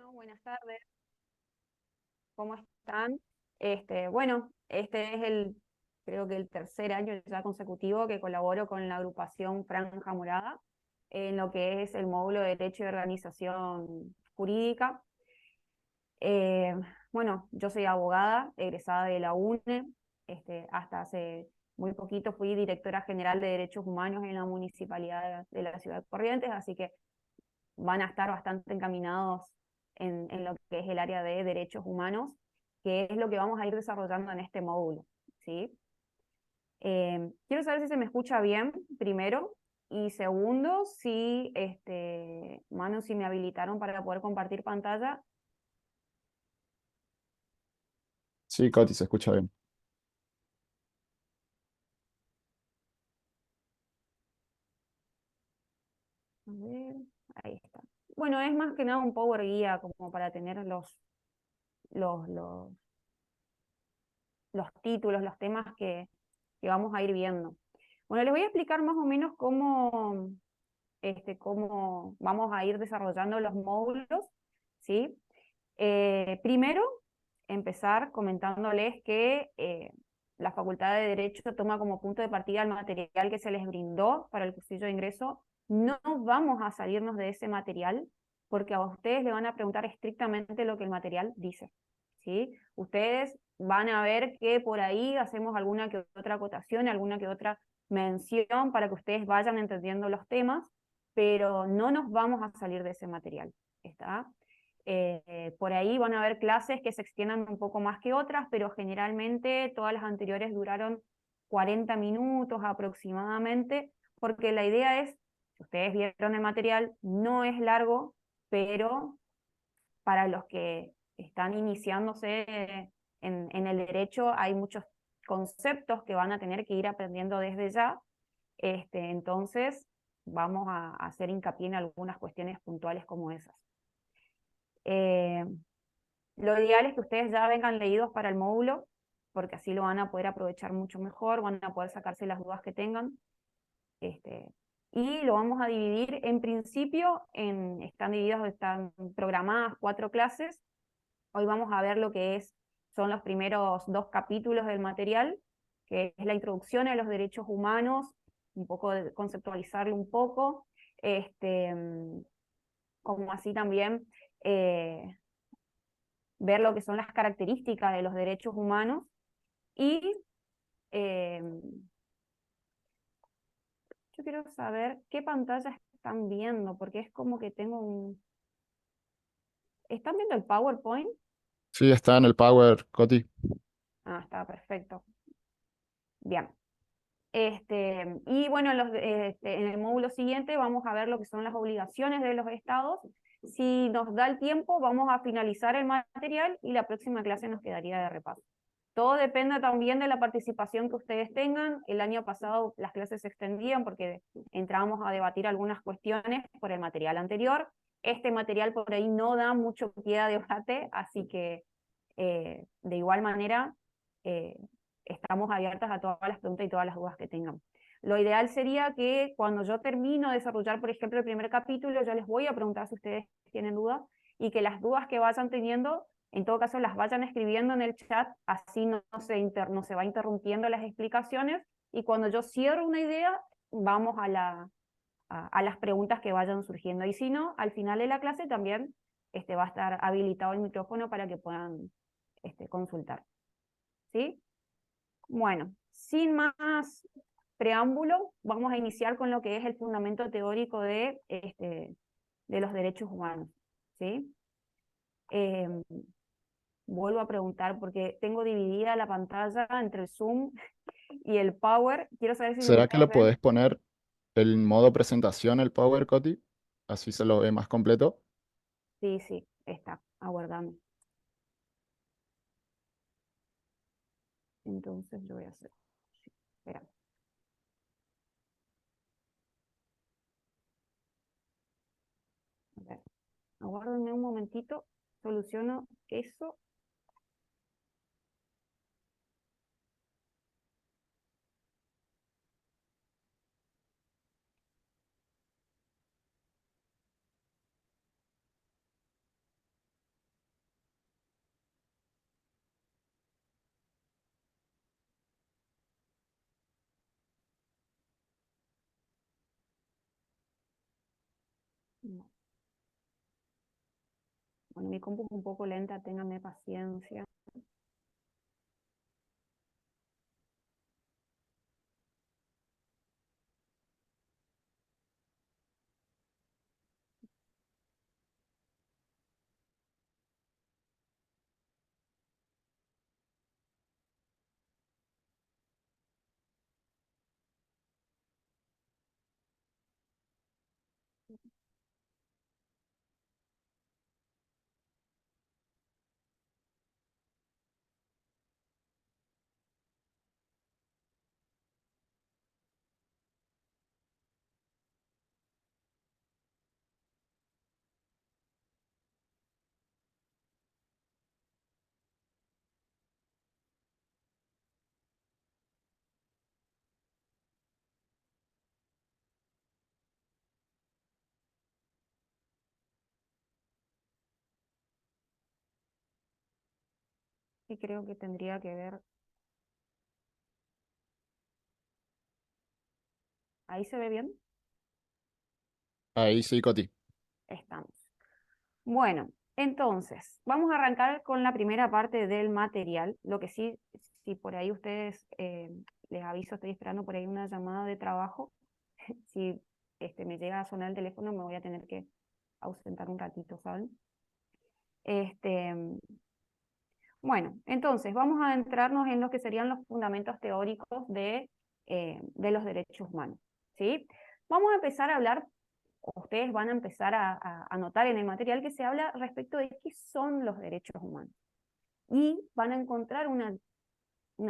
Bueno, buenas tardes, ¿cómo están? Bueno, este es creo que el tercer año ya consecutivo que colaboro con la agrupación Franja Morada en lo que es el módulo de Derecho y Organización Jurídica. Eh, bueno, yo soy abogada, egresada de la UNE, hasta hace muy poquito fui directora general de Derechos Humanos en la Municipalidad de la Ciudad de Corrientes, así que van a estar bastante encaminados en lo que es el área de derechos humanos, que es lo que vamos a ir desarrollando en este módulo, ¿sí? Quiero saber si se me escucha bien, primero, y segundo, si, Manu, si me habilitaron para poder compartir pantalla. Sí, Coti, se escucha bien. A ver, ahí está. Bueno, es más que nada un power guía como para tener los, los, los títulos, los temas que vamos a ir viendo. Bueno, les voy a explicar más o menos cómo vamos a ir desarrollando los módulos, ¿sí? Primero, empezar comentándoles que la Facultad de Derecho toma como punto de partida el material que se les brindó para el cursillo de ingreso. No vamos a salirnos de ese material porque a ustedes le van a preguntar estrictamente lo que el material dice, ¿sí? Ustedes van a ver que por ahí hacemos alguna que otra acotación, alguna que otra mención para que ustedes vayan entendiendo los temas, pero no nos vamos a salir de ese material, ¿está? Por ahí van a haber clases que se extiendan un poco más que otras, pero generalmente todas las anteriores duraron 40 minutos aproximadamente, porque la idea es, ustedes vieron el material, no es largo, pero para los que están iniciándose en el derecho hay muchos conceptos que van a tener que ir aprendiendo desde ya, entonces vamos a hacer hincapié en algunas cuestiones puntuales como esas. Eh, lo ideal es que ustedes ya vengan leídos para el módulo, porque así lo van a poder aprovechar mucho mejor, van a poder sacarse las dudas que tengan. Este, y lo vamos a dividir en principio, están programadas 4 clases. Hoy vamos a ver lo que son los primeros 2 capítulos del material, que es la introducción a los derechos humanos, un poco conceptualizarlo un poco, como así también eh, ver lo que son las características de los derechos humanos y eh, yo quiero saber qué pantalla están viendo, porque es como que tengo un... ¿Están viendo el PowerPoint? Sí, está en el Power, Coti. Ah, está perfecto. Bien. Y bueno, en el módulo siguiente vamos a ver lo que son las obligaciones de los estados. Si nos da el tiempo, vamos a finalizar el material y la próxima clase nos quedaría de repaso. Todo depende también de la participación que ustedes tengan. El año pasado las clases se extendían porque entrábamos a debatir algunas cuestiones por el material anterior. Este material por ahí no da mucho pie a debate, así que de igual manera eh, estamos abiertas a todas las preguntas y todas las dudas que tengan. Lo ideal sería que cuando yo termino de desarrollar, por ejemplo, el primer capítulo, yo les voy a preguntar si ustedes tienen dudas y que las dudas que vayan teniendo en todo caso las vayan escribiendo en el chat, así no se va interrumpiendo las explicaciones, y cuando yo cierro una idea, vamos a las preguntas que vayan surgiendo. Y si no, al final de la clase también va a estar habilitado el micrófono para que puedan consultar. ¿Sí? Bueno, sin más preámbulo, vamos a iniciar con lo que es el fundamento teórico de los derechos humanos. ¿Sí? Eh, Vuelvo a preguntar porque tengo dividida la pantalla entre el Zoom y el Power. Quiero saber si ¿Será que ustedes lo ven. podés poner el modo presentación, el Power, Coti? Así se lo ve más completo. Sí, sí, está, aguardando. Entonces lo voy a hacer. Sí, espera. A ver, aguárdenme un momentito, soluciono eso. Bueno, mi compu es un poco lenta, ténganme paciencia. Y creo que tendría que ver, ¿ahí se ve bien? Ahí sí, Coti. Estamos. Bueno, entonces, vamos a arrancar con la primera parte del material. Lo que sí, si por ahí ustedes, les aviso, estoy esperando por ahí una llamada de trabajo. Si me llega a sonar el teléfono, me voy a tener que ausentar un ratito, ¿saben? Este, bueno, entonces, vamos a adentrarnos en lo que serían los fundamentos teóricos de los derechos humanos, ¿sí? Vamos a empezar a hablar, ustedes van a empezar a notar en el material que se habla respecto de qué son los derechos humanos. Y van a encontrar una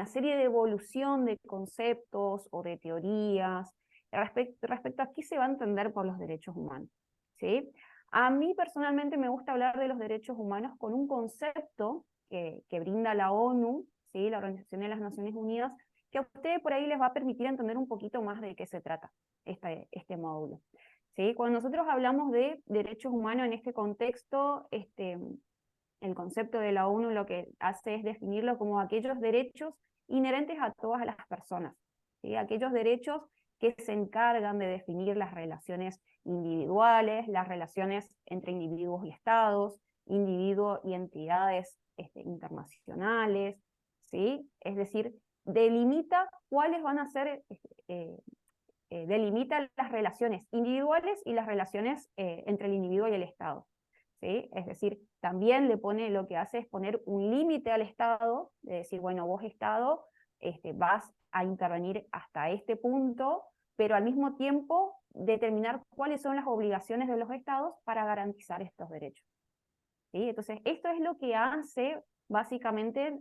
serie de evolución de conceptos o de teorías respecto a qué se va a entender por los derechos humanos, ¿sí? A mí personalmente me gusta hablar de los derechos humanos con un concepto que brinda la ONU, ¿sí? La Organización de las Naciones Unidas, que a ustedes por ahí les va a permitir entender un poquito más de qué se trata este módulo, ¿sí? Cuando nosotros hablamos de derechos humanos en este contexto, el concepto de la ONU lo que hace es definirlo como aquellos derechos inherentes a todas las personas, ¿sí? Aquellos derechos que se encargan de definir las relaciones individuales, las relaciones entre individuos y estados, individuos y entidades internacionales, ¿sí? Es decir, delimita cuáles van a ser, delimita las relaciones individuales y las relaciones entre el individuo y el Estado. ¿Sí? Es decir, también le pone, lo que hace es poner un límite al Estado, de decir, bueno, vos Estado vas a intervenir hasta este punto, pero al mismo tiempo determinar cuáles son las obligaciones de los Estados para garantizar estos derechos. ¿Sí? Entonces, esto es lo que hace básicamente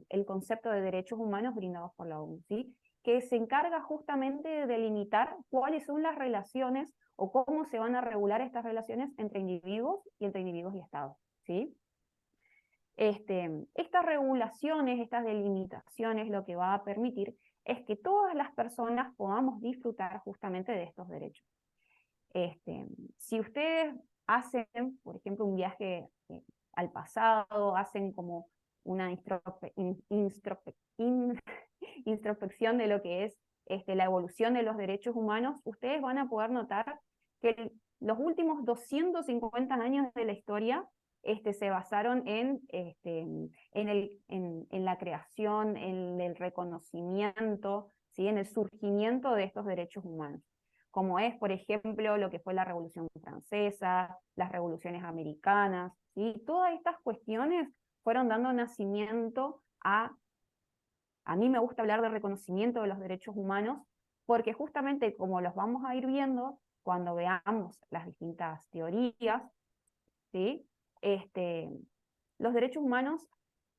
el concepto de derechos humanos brindados por la ONU, ¿sí? Que se encarga justamente de delimitar cuáles son las relaciones o cómo se van a regular estas relaciones entre individuos y entre individuos y Estados, ¿sí? Estas regulaciones, estas delimitaciones, lo que va a permitir es que todas las personas podamos disfrutar justamente de estos derechos. Si ustedes hacen, por ejemplo, un viaje al pasado, hacen como una introspección de lo que es la evolución de los derechos humanos, ustedes van a poder notar que los últimos 250 años de la historia se basaron en la creación, en el reconocimiento, ¿sí? En el surgimiento de estos derechos humanos, como es, por ejemplo, lo que fue la Revolución Francesa, las revoluciones americanas, ¿sí? Todas estas cuestiones fueron dando nacimiento a mí me gusta hablar de reconocimiento de los derechos humanos, porque justamente como los vamos a ir viendo cuando veamos las distintas teorías, ¿sí? Este, los derechos humanos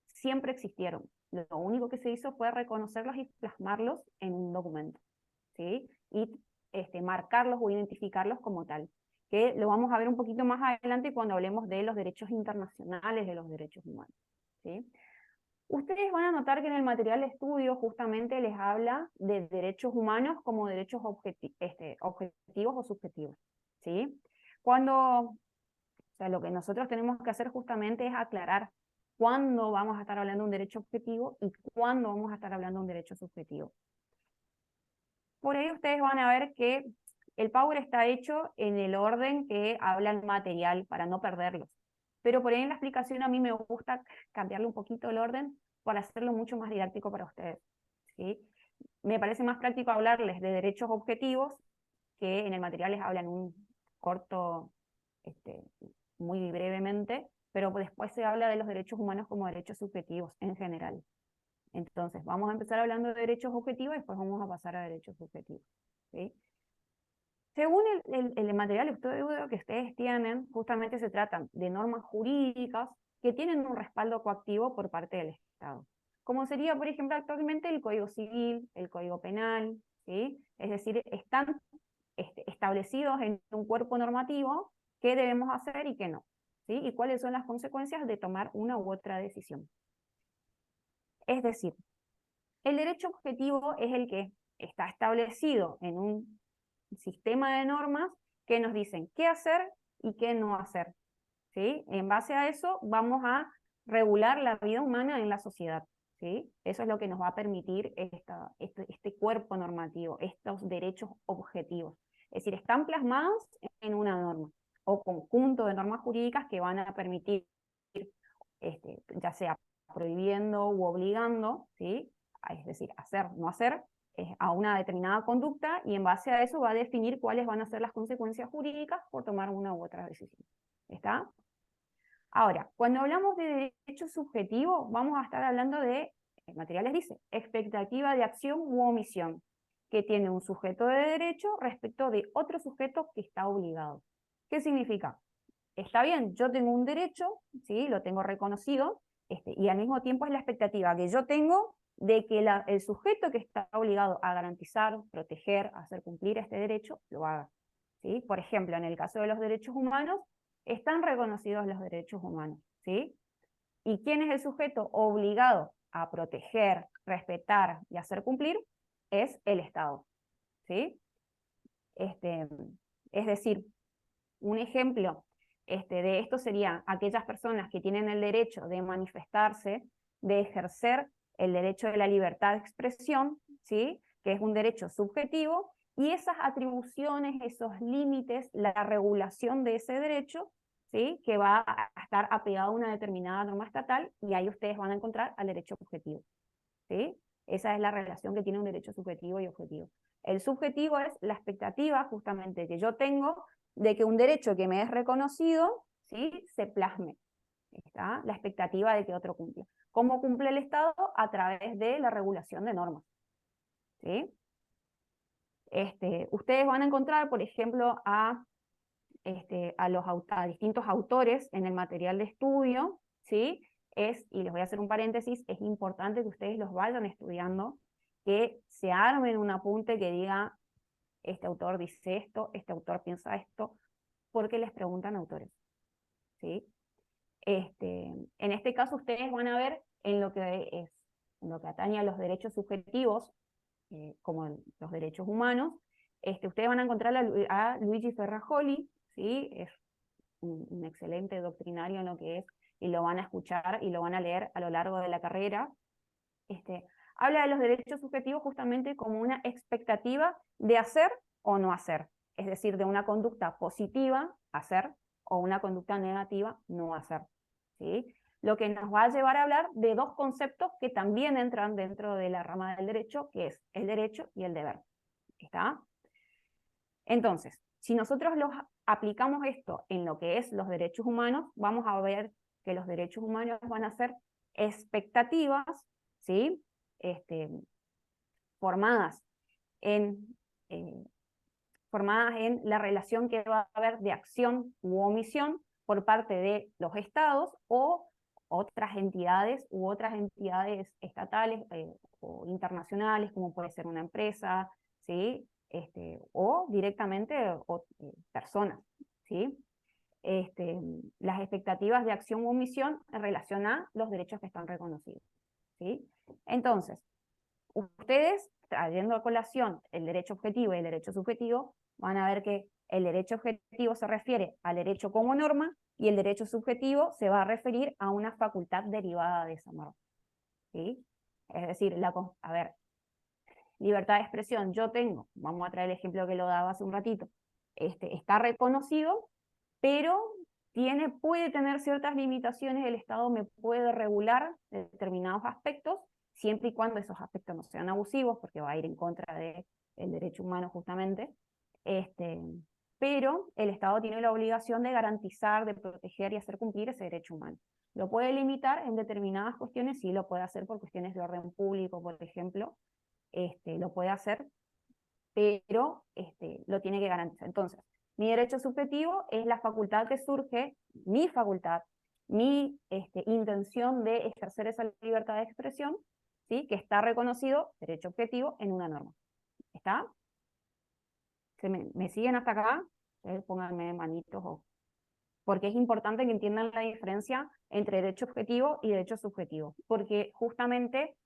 siempre existieron. Lo único que se hizo fue reconocerlos y plasmarlos en un documento, ¿sí? Y marcarlos o identificarlos como tal, que lo vamos a ver un poquito más adelante cuando hablemos de los derechos internacionales de los derechos humanos, ¿sí? Ustedes van a notar que en el material de estudio justamente les habla de derechos humanos como derechos objetivos o subjetivos, ¿sí? O sea, lo que nosotros tenemos que hacer justamente es aclarar cuándo vamos a estar hablando de un derecho objetivo y cuándo vamos a estar hablando de un derecho subjetivo. Por ahí ustedes van a ver que el Power está hecho en el orden que habla el material para no perderlos, pero por ahí en la explicación a mí me gusta cambiarle un poquito el orden para hacerlo mucho más didáctico para ustedes, ¿sí? Me parece más práctico hablarles de derechos objetivos, que en el material les hablan un corto, este, muy brevemente, pero después se habla de los derechos humanos como derechos subjetivos en general. Entonces, vamos a empezar hablando de derechos objetivos y después vamos a pasar a derechos subjetivos, ¿sí? Según el material de estudio que ustedes tienen, justamente se tratan de normas jurídicas que tienen un respaldo coactivo por parte del Estado. Como sería, por ejemplo, actualmente el Código Civil, el Código Penal, ¿sí? Es decir, están establecidos en un cuerpo normativo qué debemos hacer y qué no, ¿sí? Y cuáles son las consecuencias de tomar una u otra decisión. Es decir, el derecho objetivo es el que está establecido en un sistema de normas que nos dicen qué hacer y qué no hacer, ¿sí? En base a eso vamos a regular la vida humana en la sociedad, ¿sí? Eso es lo que nos va a permitir este cuerpo normativo, estos derechos objetivos. Es decir, están plasmados en una norma o conjunto de normas jurídicas que van a permitir, ya sea prohibiendo u obligando, ¿sí? Es decir, hacer, no hacer, a una determinada conducta, y en base a eso va a definir cuáles van a ser las consecuencias jurídicas por tomar una u otra decisión. ¿Está? Ahora, cuando hablamos de derecho subjetivo, vamos a estar hablando de, el material les dice, expectativa de acción u omisión, que tiene un sujeto de derecho respecto de otro sujeto que está obligado. ¿Qué significa? Está bien, yo tengo un derecho, ¿sí? Lo tengo reconocido, y al mismo tiempo es la expectativa que yo tengo de que el sujeto que está obligado a garantizar, proteger, hacer cumplir este derecho, lo haga, ¿sí? Por ejemplo, en el caso de los derechos humanos, están reconocidos los derechos humanos, ¿sí? ¿Y quién es el sujeto obligado a proteger, respetar y hacer cumplir? Es el Estado, ¿sí? Es decir, un ejemplo de esto sería aquellas personas que tienen el derecho de manifestarse, de ejercer el derecho de la libertad de expresión, ¿sí? Que es un derecho subjetivo, y esas atribuciones, esos límites, la regulación de ese derecho, ¿sí? Que va a estar apegado a una determinada norma estatal, y ahí ustedes van a encontrar al derecho objetivo, ¿sí? Esa es la relación que tiene un derecho subjetivo y objetivo. El subjetivo es la expectativa justamente que yo tengo de que un derecho que me es reconocido, ¿sí? Se plasme. ¿Está? La expectativa de que otro cumpla. ¿Cómo cumple el Estado? A través de la regulación de normas, ¿sí? Ustedes van a encontrar, por ejemplo, a distintos autores en el material de estudio, ¿sí? Y les voy a hacer un paréntesis, es importante que ustedes los vayan estudiando, que se armen un apunte que diga, este autor dice esto, este autor piensa esto, porque les preguntan autores, ¿sí? En este caso ustedes van a ver en lo que atañe a los derechos subjetivos, como los derechos humanos, ustedes van a encontrar a Luigi Ferrajoli, ¿sí? Es un excelente doctrinario en lo que es, y lo van a escuchar y lo van a leer a lo largo de la carrera. Habla de los derechos subjetivos justamente como una expectativa de hacer o no hacer, es decir, de una conducta positiva, hacer, o una conducta negativa, no hacer, ¿sí? Lo que nos va a llevar a hablar de dos conceptos que también entran dentro de la rama del derecho, que es el derecho y el deber, ¿está? Entonces, si nosotros aplicamos esto en lo que es los derechos humanos, vamos a ver que los derechos humanos van a ser expectativas, ¿sí? Este, formadas en, eh, formadas en la relación que va a haber de acción u omisión por parte de los estados o otras entidades estatales o internacionales, como puede ser una empresa, ¿sí? O directamente personas, ¿sí? Las expectativas de acción u omisión en relación a los derechos que están reconocidos, ¿sí? Entonces, ustedes, trayendo a colación el derecho objetivo y el derecho subjetivo, van a ver que el derecho objetivo se refiere al derecho como norma y el derecho subjetivo se va a referir a una facultad derivada de esa norma, ¿sí? Es decir, a ver, libertad de expresión, yo tengo, vamos a traer el ejemplo que lo daba hace un ratito, está reconocido, pero puede tener ciertas limitaciones, el Estado me puede regular determinados aspectos, siempre y cuando esos aspectos no sean abusivos, porque va a ir en contra del derecho humano justamente, pero el Estado tiene la obligación de garantizar, de proteger y hacer cumplir ese derecho humano. Lo puede limitar en determinadas cuestiones, sí lo puede hacer por cuestiones de orden público, por ejemplo, lo puede hacer, pero lo tiene que garantizar. Entonces, mi derecho subjetivo es la facultad que surge, mi facultad, mi intención de ejercer esa libertad de expresión, ¿sí? Que está reconocido, derecho objetivo, en una norma. ¿Está? ¿Me siguen hasta acá? Pónganme manitos, porque es importante que entiendan la diferencia entre derecho objetivo y derecho subjetivo, porque justamente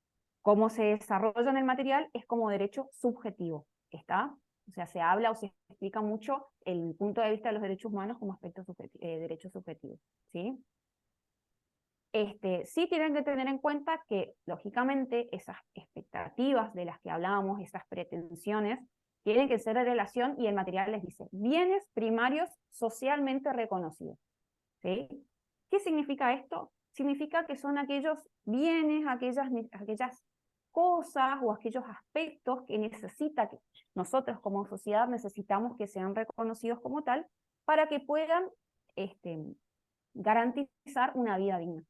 cómo se desarrolla en el material es como derecho subjetivo, ¿está? O sea, se habla o se explica mucho el punto de vista de los derechos humanos como aspecto derecho subjetivo, ¿sí? Sí tienen que tener en cuenta que, lógicamente, esas expectativas de las que hablábamos, esas pretensiones, tienen que ser de relación, y el material les dice, bienes primarios socialmente reconocidos, ¿sí? ¿Qué significa esto? Significa que son aquellos bienes, aquellas cosas o aquellos aspectos que que nosotros como sociedad necesitamos que sean reconocidos como tal para que puedan garantizar una vida digna.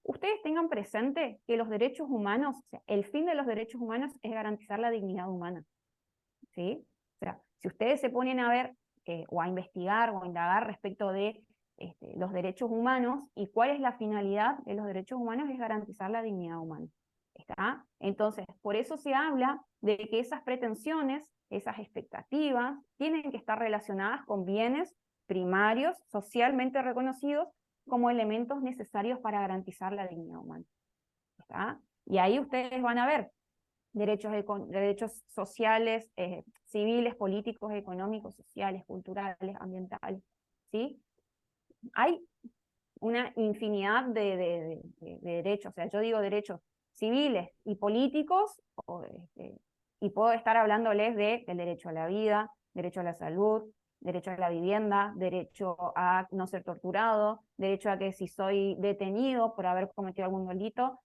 Ustedes tengan presente que los derechos humanos, o sea, el fin de los derechos humanos es garantizar la dignidad humana, ¿sí? O sea, si ustedes se ponen a ver o a investigar o a indagar respecto de los derechos humanos y cuál es la finalidad de los derechos humanos, es garantizar la dignidad humana. ¿Está? Entonces, por eso se habla de que esas pretensiones, esas expectativas, tienen que estar relacionadas con bienes primarios, socialmente reconocidos, como elementos necesarios para garantizar la dignidad humana. ¿Está? Y ahí ustedes van a ver derechos sociales, civiles, políticos, económicos, sociales, culturales, ambientales, ¿sí? Hay una infinidad de derechos, o sea, yo digo derechos civiles y políticos, y puedo estar hablándoles del derecho a la vida, derecho a la salud, derecho a la vivienda, derecho a no ser torturado, derecho a que si soy detenido por haber cometido algún delito,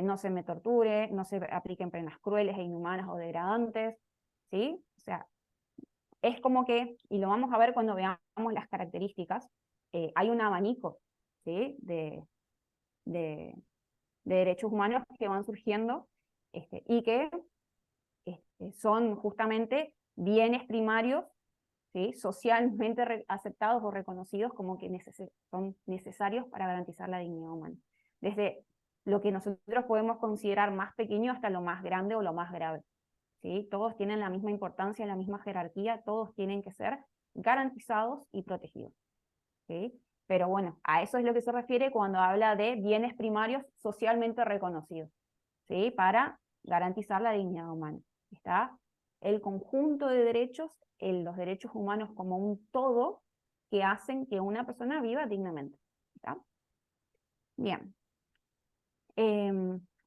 no se me torture, no se apliquen penas crueles e inhumanas o degradantes, ¿sí? O sea, es como que, y lo vamos a ver cuando veamos las características, hay un abanico, ¿sí? de, de derechos humanos que van surgiendo y que son justamente bienes primarios, ¿sí? Socialmente aceptados o reconocidos como que son necesarios para garantizar la dignidad humana. Desde lo que nosotros podemos considerar más pequeño hasta lo más grande o lo más grave. ¿Sí? Todos tienen la misma importancia, la misma jerarquía, todos tienen que ser garantizados y protegidos. ¿Sí? Pero bueno, a eso es lo que se refiere cuando habla de bienes primarios socialmente reconocidos, ¿sí? Para garantizar la dignidad humana. ¿Está? El conjunto de derechos, los derechos humanos como un todo, que hacen que una persona viva dignamente. ¿Está? Bien.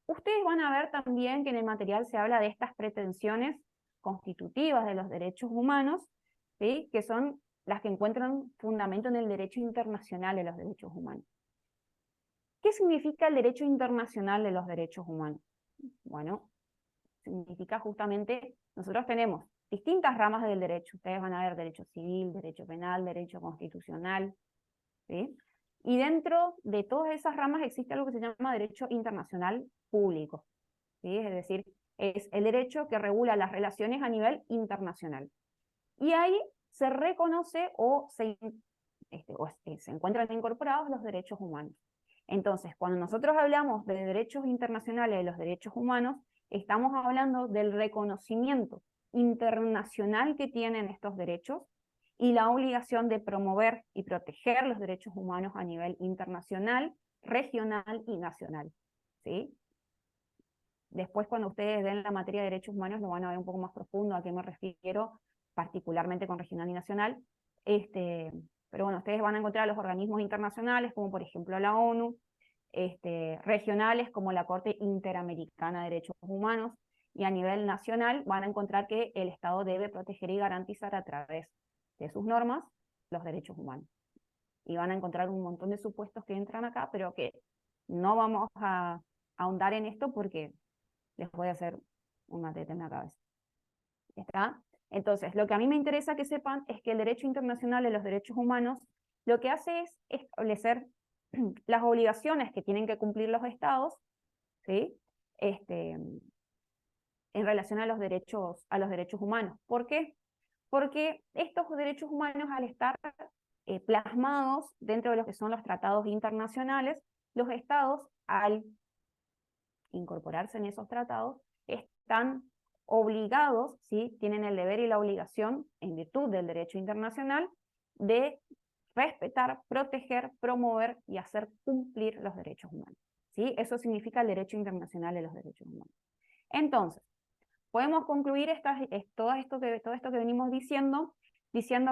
Ustedes van a ver también que en el material se habla de estas pretensiones constitutivas de los derechos humanos, ¿sí? Que son las que encuentran fundamento en el derecho internacional de los derechos humanos. ¿Qué significa el derecho internacional de los derechos humanos? Bueno, significa justamente, nosotros tenemos distintas ramas del derecho. Ustedes van a ver derecho civil, derecho penal, derecho constitucional, ¿sí? Y dentro de todas esas ramas existe algo que se llama derecho internacional público, ¿sí? Es decir, es el derecho que regula las relaciones a nivel internacional. Y ahí se reconoce se encuentran incorporados los derechos humanos. Entonces, cuando nosotros hablamos de derechos internacionales de los derechos humanos, estamos hablando del reconocimiento internacional que tienen estos derechos y la obligación de promover y proteger los derechos humanos a nivel internacional, regional y nacional, ¿sí? Después, cuando ustedes den la materia de derechos humanos, lo van a ver un poco más profundo a qué me refiero, particularmente con regional y nacional. Pero bueno, ustedes van a encontrar los organismos internacionales, como por ejemplo la ONU, regionales como la Corte Interamericana de Derechos Humanos, y a nivel nacional van a encontrar que el Estado debe proteger y garantizar a través de sus normas los derechos humanos. y van a encontrar un montón de supuestos que entran acá, pero que no vamos a ahondar en esto porque les voy a hacer una teta en la cabeza. ¿Está? Entonces, lo que a mí me interesa que sepan es que el derecho internacional de los derechos humanos lo que hace es establecer las obligaciones que tienen que cumplir los estados, ¿sí? En relación a los derechos humanos. ¿Por qué? Porque estos derechos humanos, al estar plasmados dentro de lo que son los tratados internacionales, los estados, al incorporarse en esos tratados, están obligados, ¿sí? Tienen el deber y la obligación, en virtud del derecho internacional, de respetar, proteger, promover y hacer cumplir los derechos humanos. ¿Sí? Eso significa el derecho internacional de los derechos humanos. Entonces, podemos concluir todo esto que venimos diciendo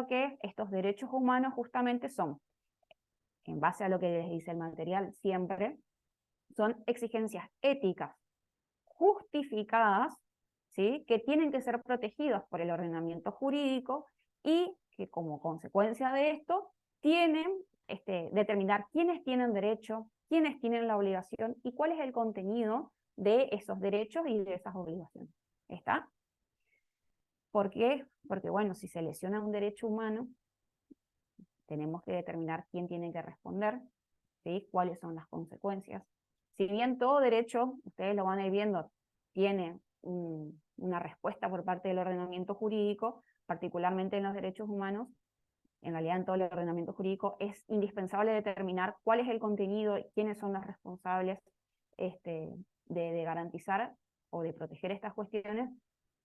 que estos derechos humanos justamente son, en base a lo que les dice el material siempre, son exigencias éticas justificadas, ¿sí? Que tienen que ser protegidos por el ordenamiento jurídico y que como consecuencia de esto tienen determinar quiénes tienen derecho, quiénes tienen la obligación y cuál es el contenido de esos derechos y de esas obligaciones. ¿Está? ¿Por qué? Porque, bueno, si se lesiona un derecho humano, tenemos que determinar quién tiene que responder, ¿sí? Cuáles son las consecuencias. Si bien todo derecho, ustedes lo van a ir viendo, tiene una respuesta por parte del ordenamiento jurídico, particularmente en los derechos humanos, en realidad en todo el ordenamiento jurídico, es indispensable determinar cuál es el contenido y quiénes son los responsables de garantizar o de proteger estas cuestiones,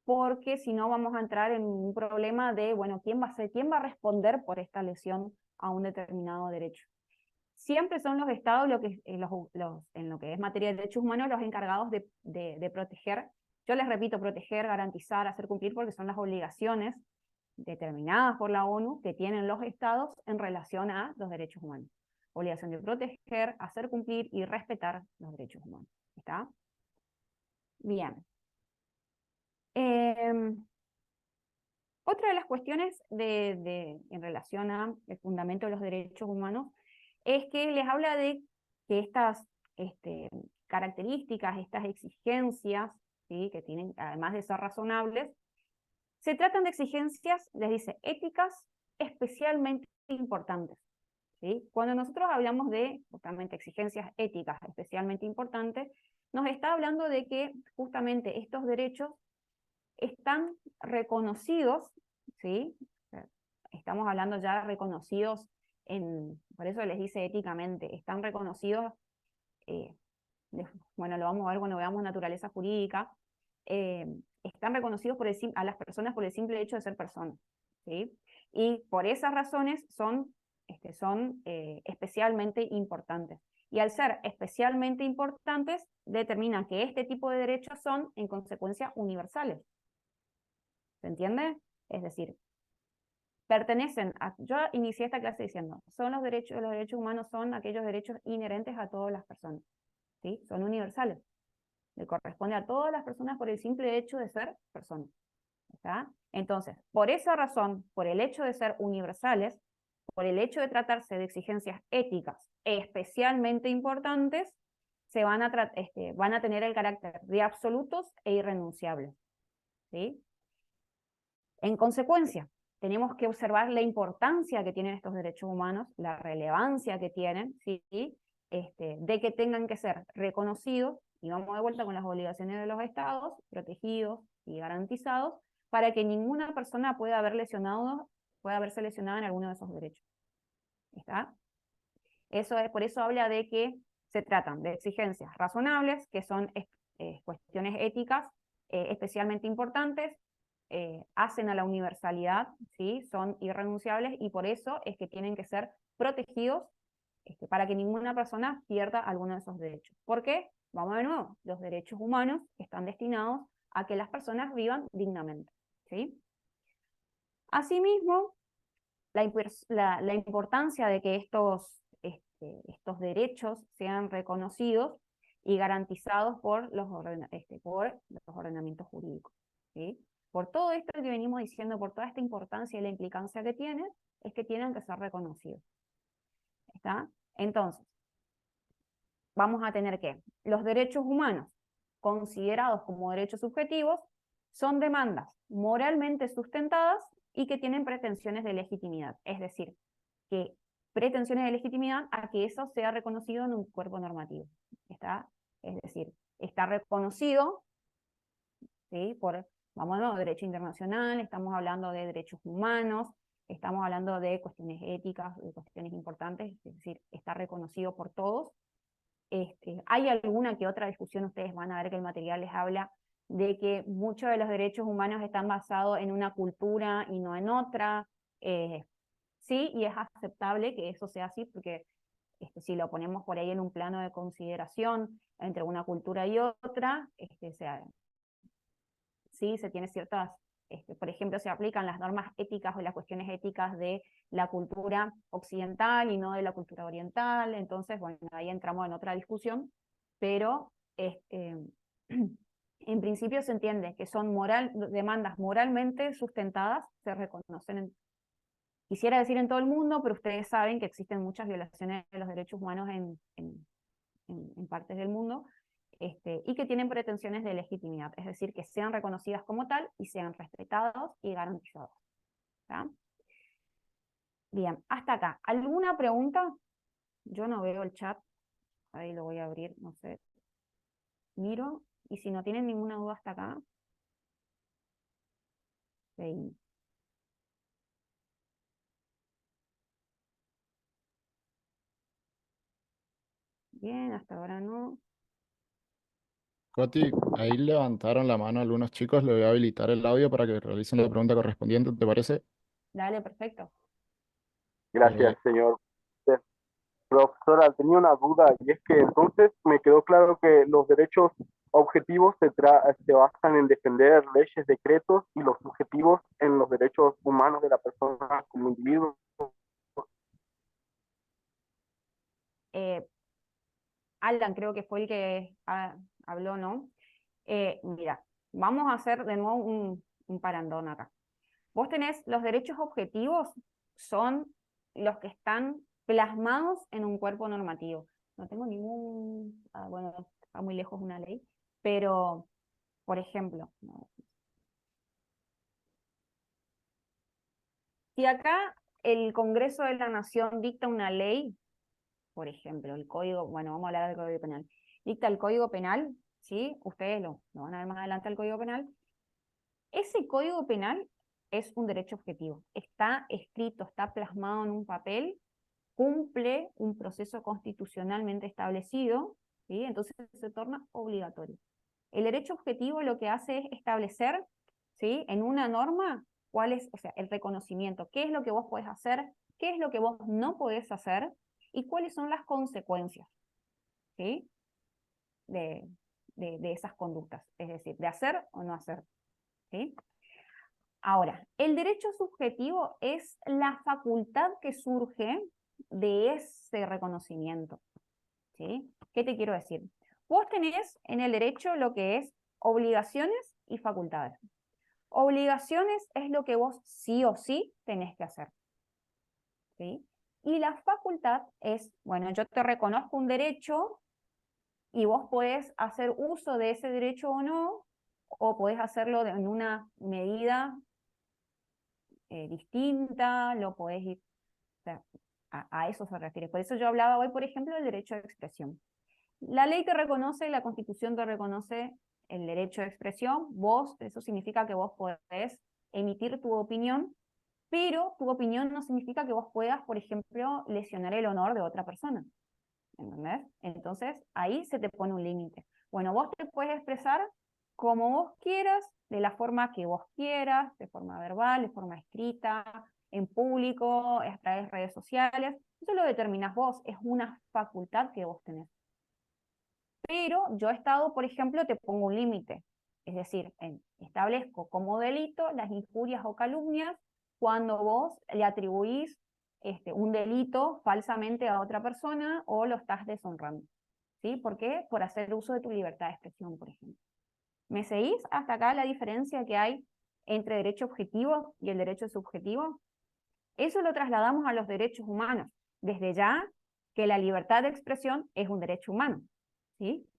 porque si no vamos a entrar en un problema de, bueno, ¿quién va a responder por esta lesión a un determinado derecho? Siempre son los estados en lo que es materia de derechos humanos los encargados de proteger. Yo les repito, proteger, garantizar, hacer cumplir, porque son las obligaciones determinadas por la ONU que tienen los estados en relación a los derechos humanos. Obligación de proteger, hacer cumplir y respetar los derechos humanos. ¿Está? Bien. Otra de las cuestiones en relación al fundamento de los derechos humanos es que les habla de que estas características, estas exigencias, ¿sí? Que tienen, además de ser razonables, se tratan de exigencias, les dice, éticas especialmente importantes. ¿Sí? Cuando nosotros hablamos de justamente exigencias éticas especialmente importantes, nos está hablando de que justamente estos derechos están reconocidos, ¿sí? Estamos hablando ya reconocidos, por eso les dice éticamente, están reconocidos, eh, bueno, lo vamos a ver cuando veamos naturaleza jurídica, están reconocidos a las personas por el simple hecho de ser personas, ¿sí? Y por esas razones son especialmente importantes. Y al ser especialmente importantes, determinan que este tipo de derechos son, en consecuencia, universales. ¿Se entiende? Es decir, yo inicié esta clase diciendo, los derechos humanos son aquellos derechos inherentes a todas las personas, ¿sí? Son universales. Le corresponde a todas las personas por el simple hecho de ser personas. ¿Está? Entonces, por esa razón, por el hecho de ser universales, por el hecho de tratarse de exigencias éticas especialmente importantes, van a tener el carácter de absolutos e irrenunciables. ¿Sí? En consecuencia, tenemos que observar la importancia que tienen estos derechos humanos, la relevancia que tienen, ¿sí? De que tengan que ser reconocidos, y vamos de vuelta con las obligaciones de los estados, protegidos y garantizados, para que ninguna persona pueda verse lesionada en alguno de esos derechos. ¿Está? Por eso habla de que se tratan de exigencias razonables, que son cuestiones éticas especialmente importantes, hacen a la universalidad, ¿sí? Son irrenunciables y por eso es que tienen que ser protegidos para que ninguna persona pierda alguno de esos derechos. ¿Por qué? Vamos de nuevo, los derechos humanos están destinados a que las personas vivan dignamente, ¿sí? Asimismo, la importancia de que estos derechos sean reconocidos y garantizados por los ordenamientos jurídicos, ¿sí? Por todo esto que venimos diciendo, por toda esta importancia y la implicancia que tienen, es que tienen que ser reconocidos. ¿Está? Entonces, vamos a tener que los derechos humanos considerados como derechos subjetivos son demandas moralmente sustentadas y que tienen pretensiones de legitimidad. Es decir, que pretensiones de legitimidad a que eso sea reconocido en un cuerpo normativo. ¿Está? Es decir, está reconocido, ¿sí? Vamos a ver, derecho internacional, estamos hablando de derechos humanos, estamos hablando de cuestiones éticas, de cuestiones importantes, es decir, está reconocido por todos. Hay alguna que otra discusión, ustedes van a ver que el material les habla de que muchos de los derechos humanos están basados en una cultura y no en otra. Sí, y es aceptable que eso sea así, porque si lo ponemos por ahí en un plano de consideración entre una cultura y otra, sí, se tiene ciertas, por ejemplo, se aplican las normas éticas o las cuestiones éticas de la cultura occidental y no de la cultura oriental, entonces, bueno, ahí entramos en otra discusión, pero en principio se entiende que son demandas moralmente sustentadas, se reconocen quisiera decir en todo el mundo, pero ustedes saben que existen muchas violaciones de los derechos humanos en partes del mundo, y que tienen pretensiones de legitimidad, es decir, que sean reconocidas como tal y sean respetados y garantizados. ¿Tá? Bien, hasta acá. ¿Alguna pregunta? Yo no veo el chat, ahí lo voy a abrir, no sé. Miro, y si no tienen ninguna duda hasta acá, seguimos. Bien, hasta ahora no. Coti, ahí levantaron la mano algunos chicos, le voy a habilitar el audio para que realicen la pregunta correspondiente, ¿te parece? Dale, perfecto. Gracias, Eh, señor. Profesora, tenía una duda y es que entonces me quedó claro que los derechos objetivos se basan en defender leyes, decretos y los subjetivos en los derechos humanos de la persona como individuo. Eh, Alan creo que fue el que habló, ¿no? Mira, vamos a hacer de nuevo un parandón acá. Vos tenés los derechos objetivos, son los que están plasmados en un cuerpo normativo. No tengo bueno, está muy lejos una ley, pero, por ejemplo, si acá el Congreso de la Nación dicta una ley, por ejemplo, el Código, bueno, vamos a hablar del Código Penal, dicta el Código Penal, ¿sí? Ustedes lo van a ver más adelante el Código Penal. Ese Código Penal es un derecho objetivo, está escrito, está plasmado en un papel, cumple un proceso constitucionalmente establecido, ¿sí? Entonces se torna obligatorio. El derecho objetivo lo que hace es establecer, ¿sí? En una norma cuál es, o sea, el reconocimiento, qué es lo que vos podés hacer, qué es lo que vos no podés hacer y cuáles son las consecuencias, ¿sí? de esas conductas, es decir, de hacer o no hacer, ¿sí? Ahora, el derecho subjetivo es la facultad que surge de ese reconocimiento, ¿sí? ¿Qué te quiero decir? Vos tenés en el derecho lo que es obligaciones y facultades. Obligaciones es lo que vos sí o sí tenés que hacer, ¿sí? Y la facultad es, bueno, yo te reconozco un derecho y vos podés hacer uso de ese derecho o no, o podés hacerlo en una medida distinta, lo podés ir, o sea, a eso se refiere. Por eso yo hablaba hoy, por ejemplo, del derecho de expresión. La ley te reconoce, la Constitución te reconoce el derecho de expresión, eso significa que vos podés emitir tu opinión, pero tu opinión no significa que vos puedas, por ejemplo, lesionar el honor de otra persona, ¿entendés? Entonces, ahí se te pone un límite. Bueno, vos te puedes expresar como vos quieras, de la forma que vos quieras, de forma verbal, de forma escrita, en público, a través de redes sociales, eso lo determinás vos, es una facultad que vos tenés. Pero yo Estado, por ejemplo, te pongo un límite, es decir, establezco como delito las injurias o calumnias cuando vos le atribuís un delito falsamente a otra persona o lo estás deshonrando. ¿Sí? ¿Por qué? Por hacer uso de tu libertad de expresión, por ejemplo. ¿Me seguís hasta acá la diferencia que hay entre derecho objetivo y el derecho subjetivo? Eso lo trasladamos a los derechos humanos. Desde ya que la libertad de expresión es un derecho humano, ¿sí?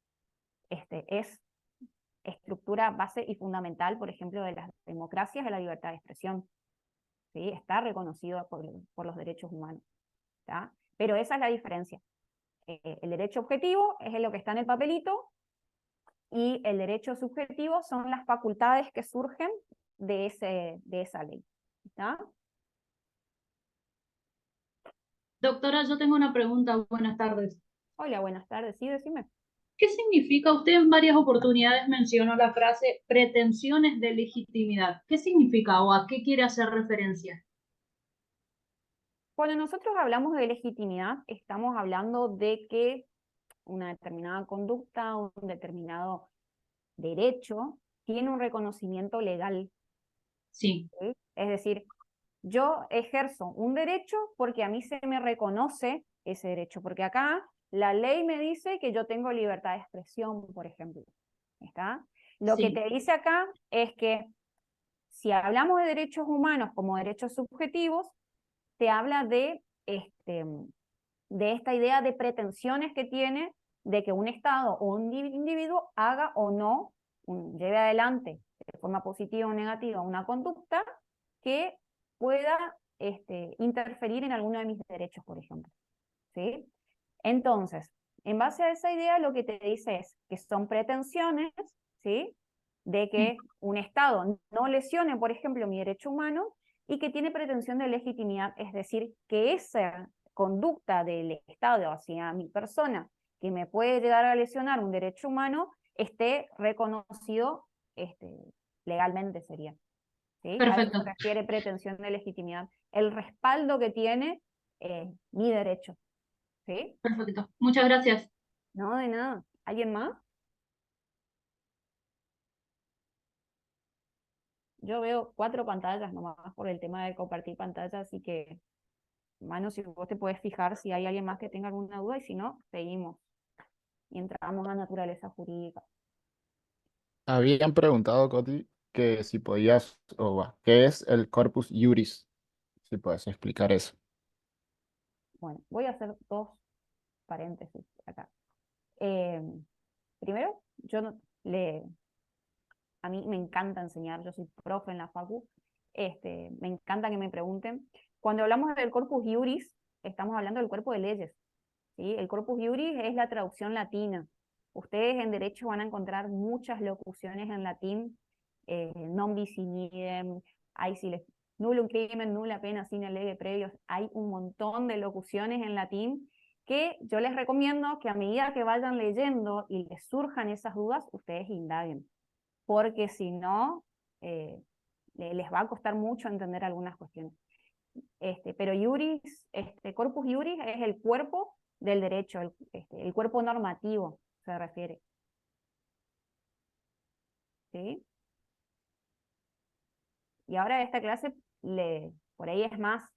Es estructura base y fundamental, por ejemplo, de las democracias, de la libertad de expresión, ¿sí? Está reconocido por los derechos humanos, ¿tá? Pero esa es la diferencia. El derecho objetivo es lo que está en el papelito, y el derecho subjetivo son las facultades que surgen de esa ley, ¿tá? Doctora, yo tengo una pregunta. Buenas tardes. Hola, buenas tardes, sí, decime. ¿Qué significa? Usted en varias oportunidades mencionó la frase pretensiones de legitimidad. ¿Qué significa o a qué quiere hacer referencia? Cuando nosotros hablamos de legitimidad, estamos hablando de que una determinada conducta, un determinado derecho, tiene un reconocimiento legal, Sí, ¿sí? Es decir, yo ejerzo un derecho porque a mí se me reconoce ese derecho, porque acá la ley me dice que yo tengo libertad de expresión, por ejemplo, ¿está? Lo que sí, te dice acá es que si hablamos de derechos humanos como derechos subjetivos, te habla de esta idea de pretensiones que tiene de que un Estado o un individuo haga o no, lleve adelante de forma positiva o negativa una conducta que pueda interferir en alguno de mis derechos, por ejemplo, ¿sí? Entonces, en base a esa idea, lo que te dice es que son pretensiones, ¿sí? De sí. que un Estado no lesione, por ejemplo, mi derecho humano, y que tiene pretensión de legitimidad, es decir, que esa conducta del Estado hacia mi persona que me puede llegar a lesionar un derecho humano esté reconocido legalmente, sería, ¿sí? A eso se Perfecto, refiere pretensión de legitimidad, el respaldo que tiene mi derecho, ¿sí? perfecto. Muchas gracias. No, de nada. ¿Alguien más? Yo veo 4 pantallas nomás por el tema de compartir pantalla, así que, Manu, si vos te puedes fijar si hay alguien más que tenga alguna duda, y si no, seguimos y entramos a naturaleza jurídica. Habían preguntado, Coti, que si podías, o va, ¿qué es el corpus juris? Si puedes explicar eso. Bueno, voy a hacer 2 paréntesis acá. Eh, Primero, yo no- le, a mí me encanta enseñar, yo soy profe en la facu, me encanta que me pregunten. Cuando hablamos del corpus juris, estamos hablando del cuerpo de leyes, ¿sí? El corpus juris es la traducción latina. Ustedes en derecho van a encontrar muchas locuciones en latín, non bis in idem, hay si les, nullum crimen, nulla pena sine lege previos, hay un montón de locuciones en latín que yo les recomiendo que a medida que vayan leyendo y les surjan esas dudas, ustedes indaguen, porque si no, les va a costar mucho entender algunas cuestiones. Pero juris, corpus juris es el cuerpo del derecho, el cuerpo normativo se refiere, ¿sí? Y ahora esta clase, por ahí es más,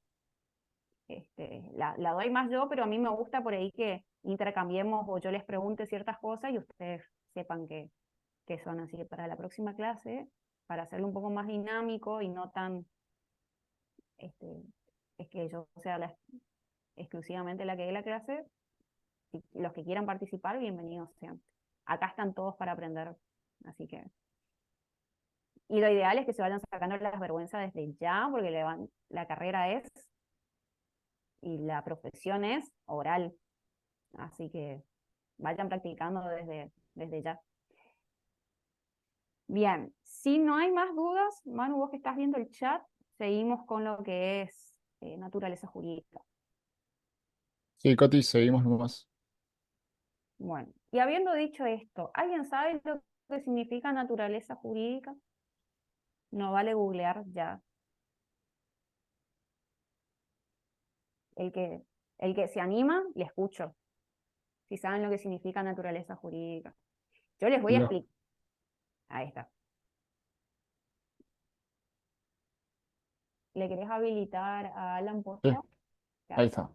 la doy más yo, pero a mí me gusta por ahí que intercambiemos o yo les pregunte ciertas cosas y ustedes sepan que son así. Que para la próxima clase, para hacerlo un poco más dinámico y no tan, este, es que yo sea exclusivamente la que dé la clase, si los que quieran participar, bienvenidos sean. Acá están todos para aprender, así que... Y lo ideal es que se vayan sacando las vergüenzas desde ya, porque la carrera es, y la profesión es oral, así que vayan practicando desde ya. Bien, si no hay más dudas, Manu, vos que estás viendo el chat, seguimos con lo que es naturaleza jurídica. Sí, Coti, seguimos nomás. Bueno, y habiendo dicho esto, ¿alguien sabe lo que significa naturaleza jurídica? No vale googlear ya. El que, el que se anima, le escucho, si saben lo que significa naturaleza jurídica. Yo les voy a Lo- explicar. Ahí está. ¿Le querés habilitar a Alan, por sí, favor? ahí Gracias. está.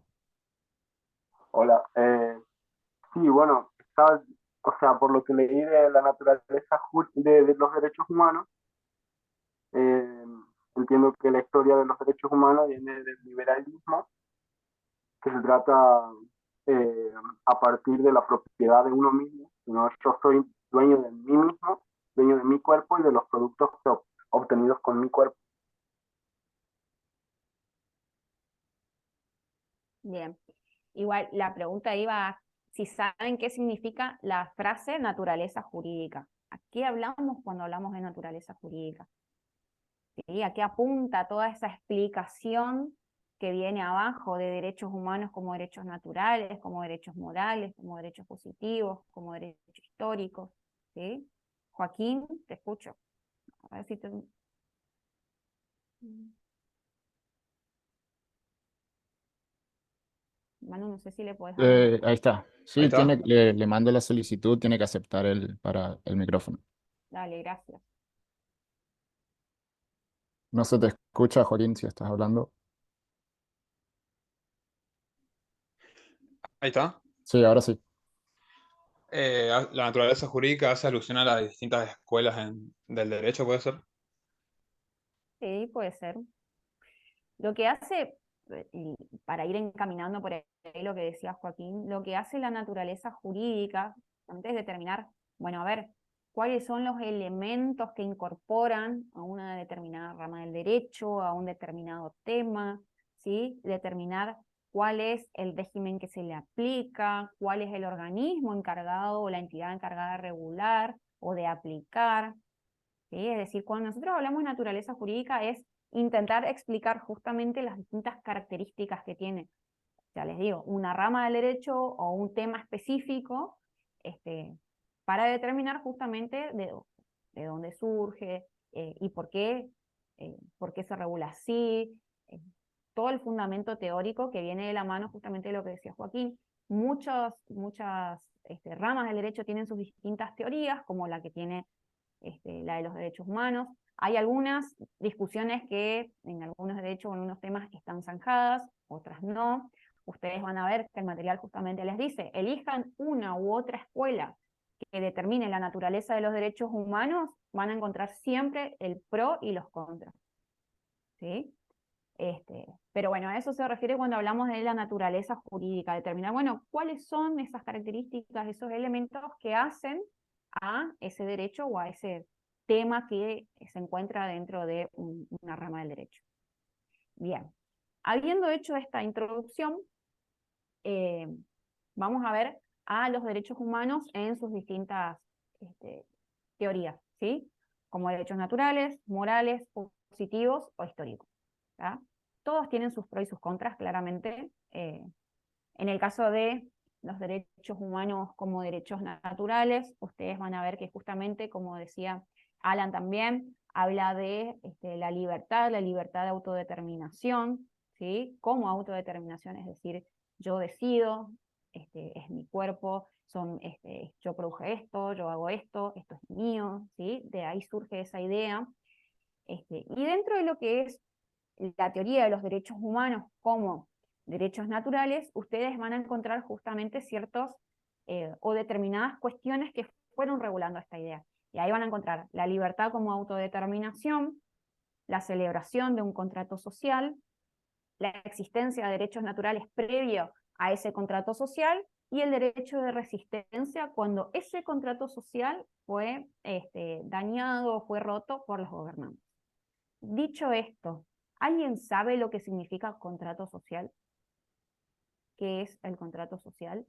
Hola, sí, bueno, o sea, por lo que leí de la naturaleza de los derechos humanos, eh, entiendo que la historia de los derechos humanos viene del liberalismo, que se trata eh, a partir de la propiedad de uno mismo, sino yo soy dueño de mí mismo, dueño de mi cuerpo y de los productos obtenidos con mi cuerpo. Bien. Igual la pregunta iba a si saben qué significa la frase naturaleza jurídica. ¿A qué hablamos cuando hablamos de naturaleza jurídica? ¿Sí? ¿A qué apunta toda esa explicación que viene abajo de derechos humanos como derechos naturales, como derechos morales, como derechos positivos, como derechos históricos? ¿Sí? Joaquín, te escucho. A ver si te... Manu, no sé si le puedes dar un... Ahí está. Ahí Sí, está. le mando la solicitud, tiene que aceptar para el micrófono. Dale, gracias. No se te escucha, Joaquín, si estás hablando. Ahí está. Sí, ahora sí. La naturaleza jurídica hace alusión a las distintas escuelas del derecho, ¿puede ser? Sí, puede ser. Lo que hace, y para ir encaminando por ahí lo que decía Joaquín, lo que hace la naturaleza jurídica, antes de determinar, bueno, a ver, cuáles son los elementos que incorporan a una determinada rama del derecho, a un determinado tema, ¿sí? Determinar cuál es el régimen que se le aplica, cuál es el organismo encargado o la entidad encargada de regular o de aplicar, ¿sí? Es decir, cuando nosotros hablamos de naturaleza jurídica es intentar explicar justamente las distintas características que tiene, ya les digo, una rama del derecho o un tema específico, para determinar justamente de dónde surge y por qué se regula así, eh, todo el fundamento teórico que viene de la mano justamente de lo que decía Joaquín. Muchas ramas del derecho tienen sus distintas teorías, como la que tiene la de los derechos humanos. Hay algunas discusiones que en algunos derechos o en unos temas están zanjadas, otras no. Ustedes van a ver que el material justamente les dice, elijan una u otra escuela que determine la naturaleza de los derechos humanos, van a encontrar siempre el pro y los contras. ¿Sí? Pero bueno, a eso se refiere cuando hablamos de la naturaleza jurídica, determinar, bueno, cuáles son esas características, esos elementos que hacen a ese derecho o a ese tema que se encuentra dentro de una rama del derecho. Bien, habiendo hecho esta introducción, vamos a ver a los derechos humanos en sus distintas teorías, ¿sí? Como derechos naturales, morales, positivos o históricos. ¿tá? Todos tienen sus pros y sus contras, claramente. En el caso de los derechos humanos como derechos naturales, ustedes van a ver que justamente, como decía Alan también, habla de la libertad de autodeterminación, ¿sí? Como autodeterminación, es decir, yo decido, es mi cuerpo, yo produje esto, yo hago esto es mío, ¿sí? De ahí surge esa idea. Y dentro de lo que es la teoría de los derechos humanos como derechos naturales, ustedes van a encontrar justamente ciertos o determinadas cuestiones que fueron regulando esta idea. Y ahí van a encontrar la libertad como autodeterminación, la celebración de un contrato social, la existencia de derechos naturales previo a ese contrato social y el derecho de resistencia cuando ese contrato social fue dañado o fue roto por los gobernantes. Dicho esto, ¿alguien sabe lo que significa contrato social? ¿Qué es el contrato social?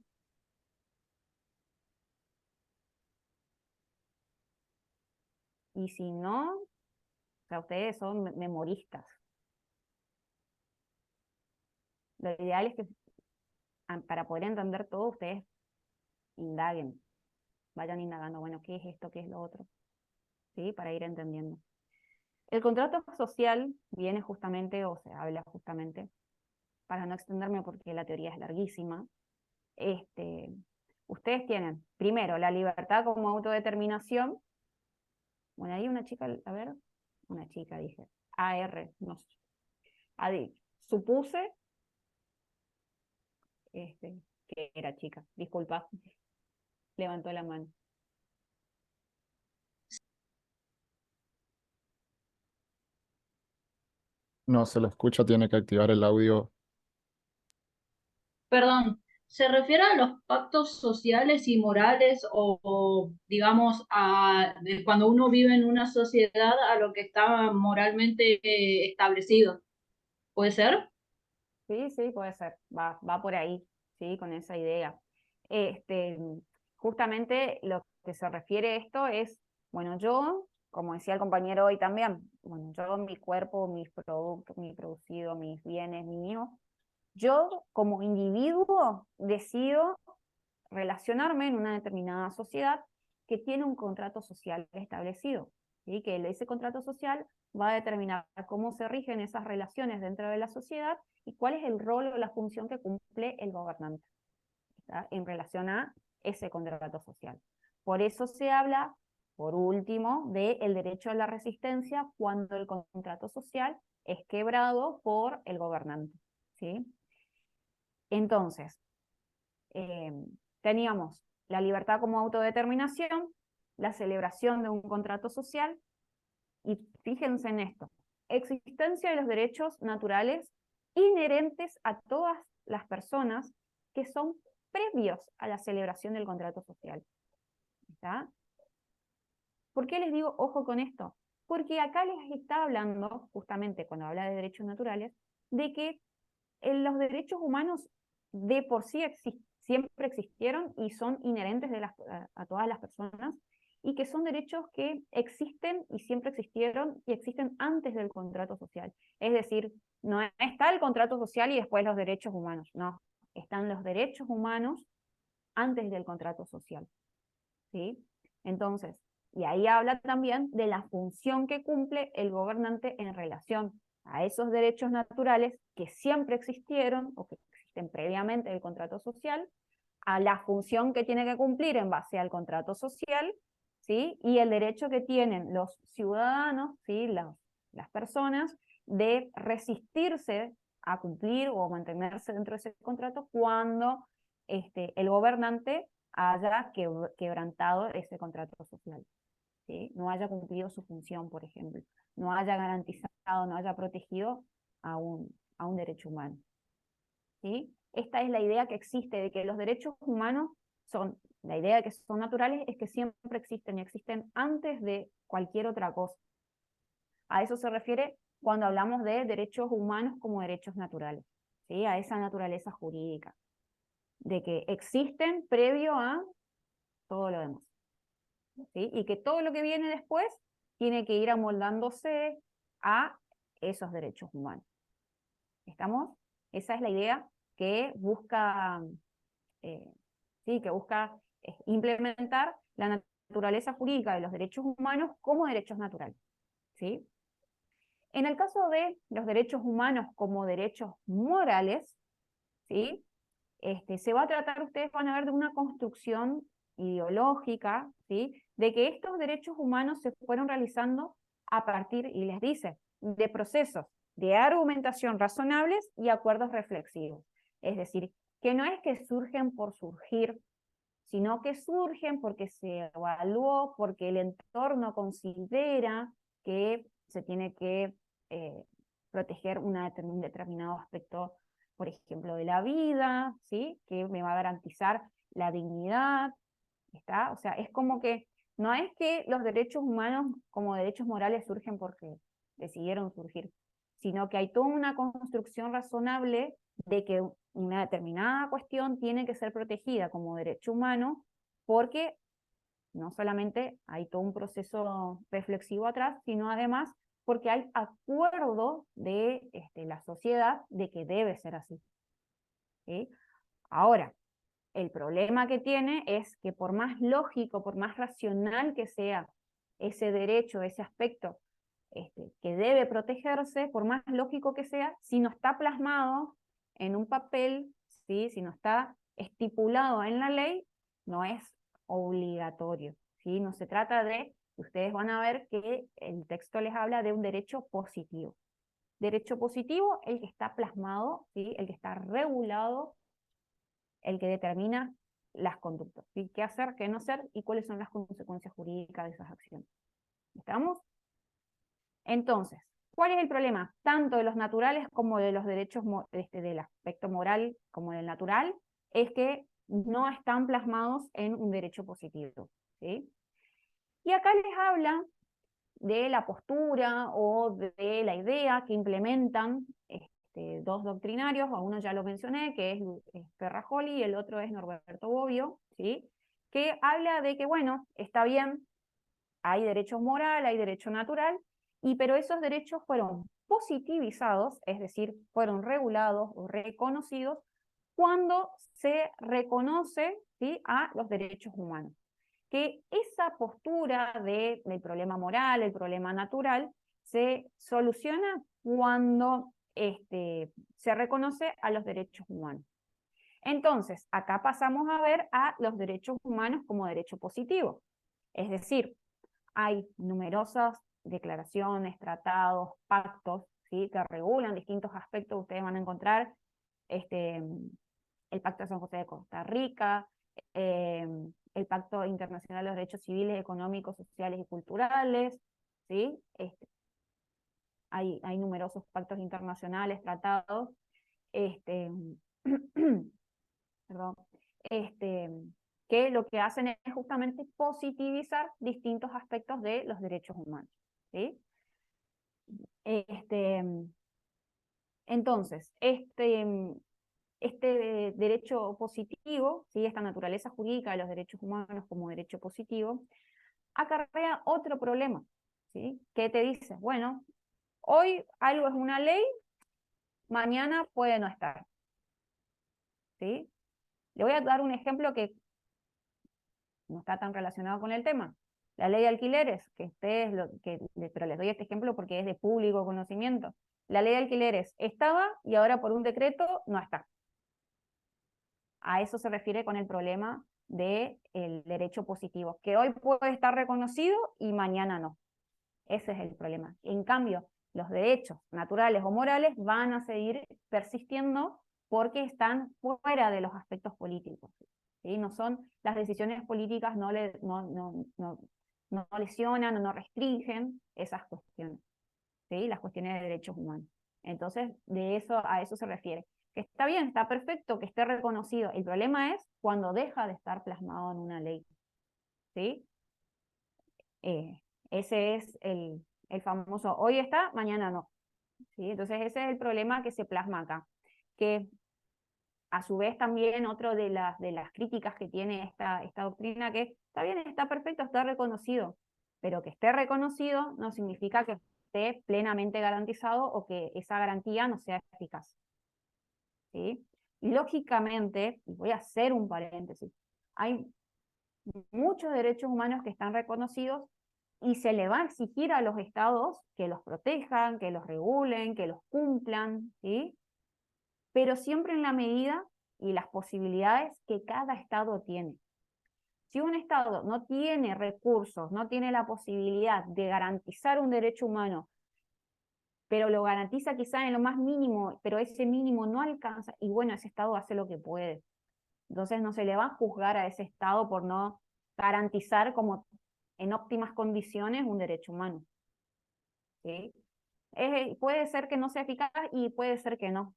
Y si no, o sea, ustedes son memoristas. Lo ideal es que para poder entender todo, ustedes indaguen, vayan indagando, bueno, ¿qué es esto? ¿Qué es lo otro? ¿Sí? Para ir entendiendo. El contrato social viene justamente, o se habla justamente, para no extenderme porque la teoría es larguísima, ustedes tienen, primero, la libertad como autodeterminación. Bueno, ahí una chica, a ver, una chica dije, AR, no sé, supuse que era chica, disculpa, levantó la mano. No se lo escucha, tiene que activar el audio. Perdón, ¿Se refiere a los pactos sociales y morales digamos, de cuando uno vive en una sociedad a lo que está moralmente establecido? ¿Puede ser? Sí, sí, puede ser, va por ahí, sí, con esa idea. Este, justamente lo que se refiere a esto es, bueno, yo, como decía el compañero hoy también, bueno, yo, mi cuerpo, mis productos, mi producido, mis bienes míos, yo como individuo decido relacionarme en una determinada sociedad que tiene un contrato social establecido, ¿sí? Que ese contrato social va a determinar cómo se rigen esas relaciones dentro de la sociedad y cuál es el rol o la función que cumple el gobernante, ¿está? En relación a ese contrato social. Por eso se habla, por último, del derecho a la resistencia cuando el contrato social es quebrado por el gobernante, ¿sí? Entonces, eh, teníamos la libertad como autodeterminación, la celebración de un contrato social, y fíjense en esto, existencia de los derechos naturales inherentes a todas las personas que son previos a la celebración del contrato social. ¿Está? ¿Por qué les digo ojo con esto? Porque acá les está hablando, justamente cuando habla de derechos naturales, de que los derechos humanos de por sí siempre existieron y son inherentes a todas las personas, y que son derechos que existen y siempre existieron y existen antes del contrato social. Es decir, no está el contrato social y después los derechos humanos, no, están los derechos humanos antes del contrato social, ¿sí? Entonces, y ahí habla también de la función que cumple el gobernante en relación a esos derechos naturales que siempre existieron o que existen previamente del contrato social, a la función que tiene que cumplir en base al contrato social, ¿sí? Y el derecho que tienen los ciudadanos, ¿sí? Las personas, de resistirse a cumplir o mantenerse dentro de ese contrato cuando el gobernante haya quebrantado ese contrato social, ¿sí? No haya cumplido su función, por ejemplo, no haya garantizado, no haya protegido a un derecho humano, ¿sí? Esta es la idea que existe de que los derechos humanos la idea de que son naturales es que siempre existen y existen antes de cualquier otra cosa. A eso se refiere cuando hablamos de derechos humanos como derechos naturales, ¿sí? A esa naturaleza jurídica, de que existen previo a todo lo demás, ¿sí? Y que todo lo que viene después tiene que ir amoldándose a esos derechos humanos. ¿Estamos? Esa es la idea que busca, eh, ¿sí? Que busca implementar la naturaleza jurídica de los derechos humanos como derechos naturales, ¿sí? En el caso de los derechos humanos como derechos morales, ¿sí? Se va a tratar, ustedes van a ver, de una construcción ideológica, ¿sí? De que estos derechos humanos se fueron realizando a partir, y les dice, de procesos de argumentación razonables y acuerdos reflexivos. Es decir, que no es que surgen por surgir, sino que surgen porque se evaluó, porque el entorno considera que se tiene que eh, proteger un determinado aspecto, por ejemplo, de la vida, ¿sí? Que me va a garantizar la dignidad, ¿está? O sea, es como que no es que los derechos humanos como derechos morales surgen porque decidieron surgir, sino que hay toda una construcción razonable de que una determinada cuestión tiene que ser protegida como derecho humano, porque no solamente hay todo un proceso reflexivo atrás, sino además porque hay acuerdo de la sociedad de que debe ser así, ¿sí? Ahora, el problema que tiene es que por más lógico, por más racional que sea ese derecho, ese aspecto que debe protegerse, por más lógico que sea, si no está plasmado en un papel, ¿sí? Si no está estipulado en la ley, no es obligatorio, ¿sí? No se trata de, ustedes van a ver que el texto les habla de un derecho positivo. Derecho positivo, el que está plasmado, ¿sí? El que está regulado, el que determina las conductas, ¿sí? Qué hacer, qué no hacer y cuáles son las consecuencias jurídicas de esas acciones. ¿Estamos? Entonces, ¿cuál es el problema? Tanto de los naturales como de los derechos, del aspecto moral como del natural, es que no están plasmados en un derecho positivo, ¿sí? Y acá les habla de la postura o de la idea que implementan dos doctrinarios, a uno ya lo mencioné, que es Ferrajoli, y el otro es Norberto Bobbio, ¿sí? Que habla de que, bueno, está bien, hay derecho moral, hay derecho natural, pero esos derechos fueron positivizados, es decir, fueron regulados o reconocidos cuando se reconoce, ¿sí?, a los derechos humanos. Que esa postura del problema moral, el problema natural, se soluciona cuando se reconoce a los derechos humanos. Entonces, acá pasamos a ver a los derechos humanos como derecho positivo. Es decir, hay numerosas declaraciones, tratados, pactos, ¿sí?, que regulan distintos aspectos. Ustedes van a encontrar el Pacto de San José de Costa Rica, el Pacto Internacional de los Derechos Civiles, Económicos, Sociales y Culturales, ¿sí? Hay numerosos pactos internacionales, tratados, perdón, que lo que hacen es justamente positivizar distintos aspectos de los derechos humanos, ¿sí? Entonces, este derecho positivo, ¿sí?, esta naturaleza jurídica de los derechos humanos como derecho positivo, acarrea otro problema, ¿sí? Que te dice, bueno, hoy algo es una ley, mañana puede no estar, ¿sí? Le voy a dar un ejemplo que no está tan relacionado con el tema. La ley de alquileres, pero les doy este ejemplo porque es de público conocimiento. La ley de alquileres estaba y ahora por un decreto no está. A eso se refiere con el problema del derecho positivo, que hoy puede estar reconocido y mañana no. Ese es el problema. En cambio, los derechos naturales o morales van a seguir persistiendo porque están fuera de los aspectos políticos, ¿sí? No son, las decisiones políticas no lesionan o no restringen esas cuestiones, ¿sí?, las cuestiones de derechos humanos. Entonces, a eso se refiere. Que está bien, está perfecto que esté reconocido. El problema es cuando deja de estar plasmado en una ley, ¿sí? Ese es el famoso, hoy está, mañana no, ¿sí? Entonces ese es el problema que se plasma acá. Que a su vez también otro de las críticas que tiene esta doctrina, que está bien, está perfecto, está reconocido, pero que esté reconocido no significa que esté plenamente garantizado o que esa garantía no sea eficaz, ¿sí? Lógicamente, y voy a hacer un paréntesis, hay muchos derechos humanos que están reconocidos y se le va a exigir a los estados que los protejan, que los regulen, que los cumplan, ¿sí? Pero siempre en la medida y las posibilidades que cada estado tiene. Si un estado no tiene recursos, no tiene la posibilidad de garantizar un derecho humano, pero lo garantiza quizá en lo más mínimo, pero ese mínimo no alcanza, y bueno, ese estado hace lo que puede. Entonces no se le va a juzgar a ese estado por no garantizar como en óptimas condiciones un derecho humano, ¿sí? Puede ser que no sea eficaz y puede ser que no,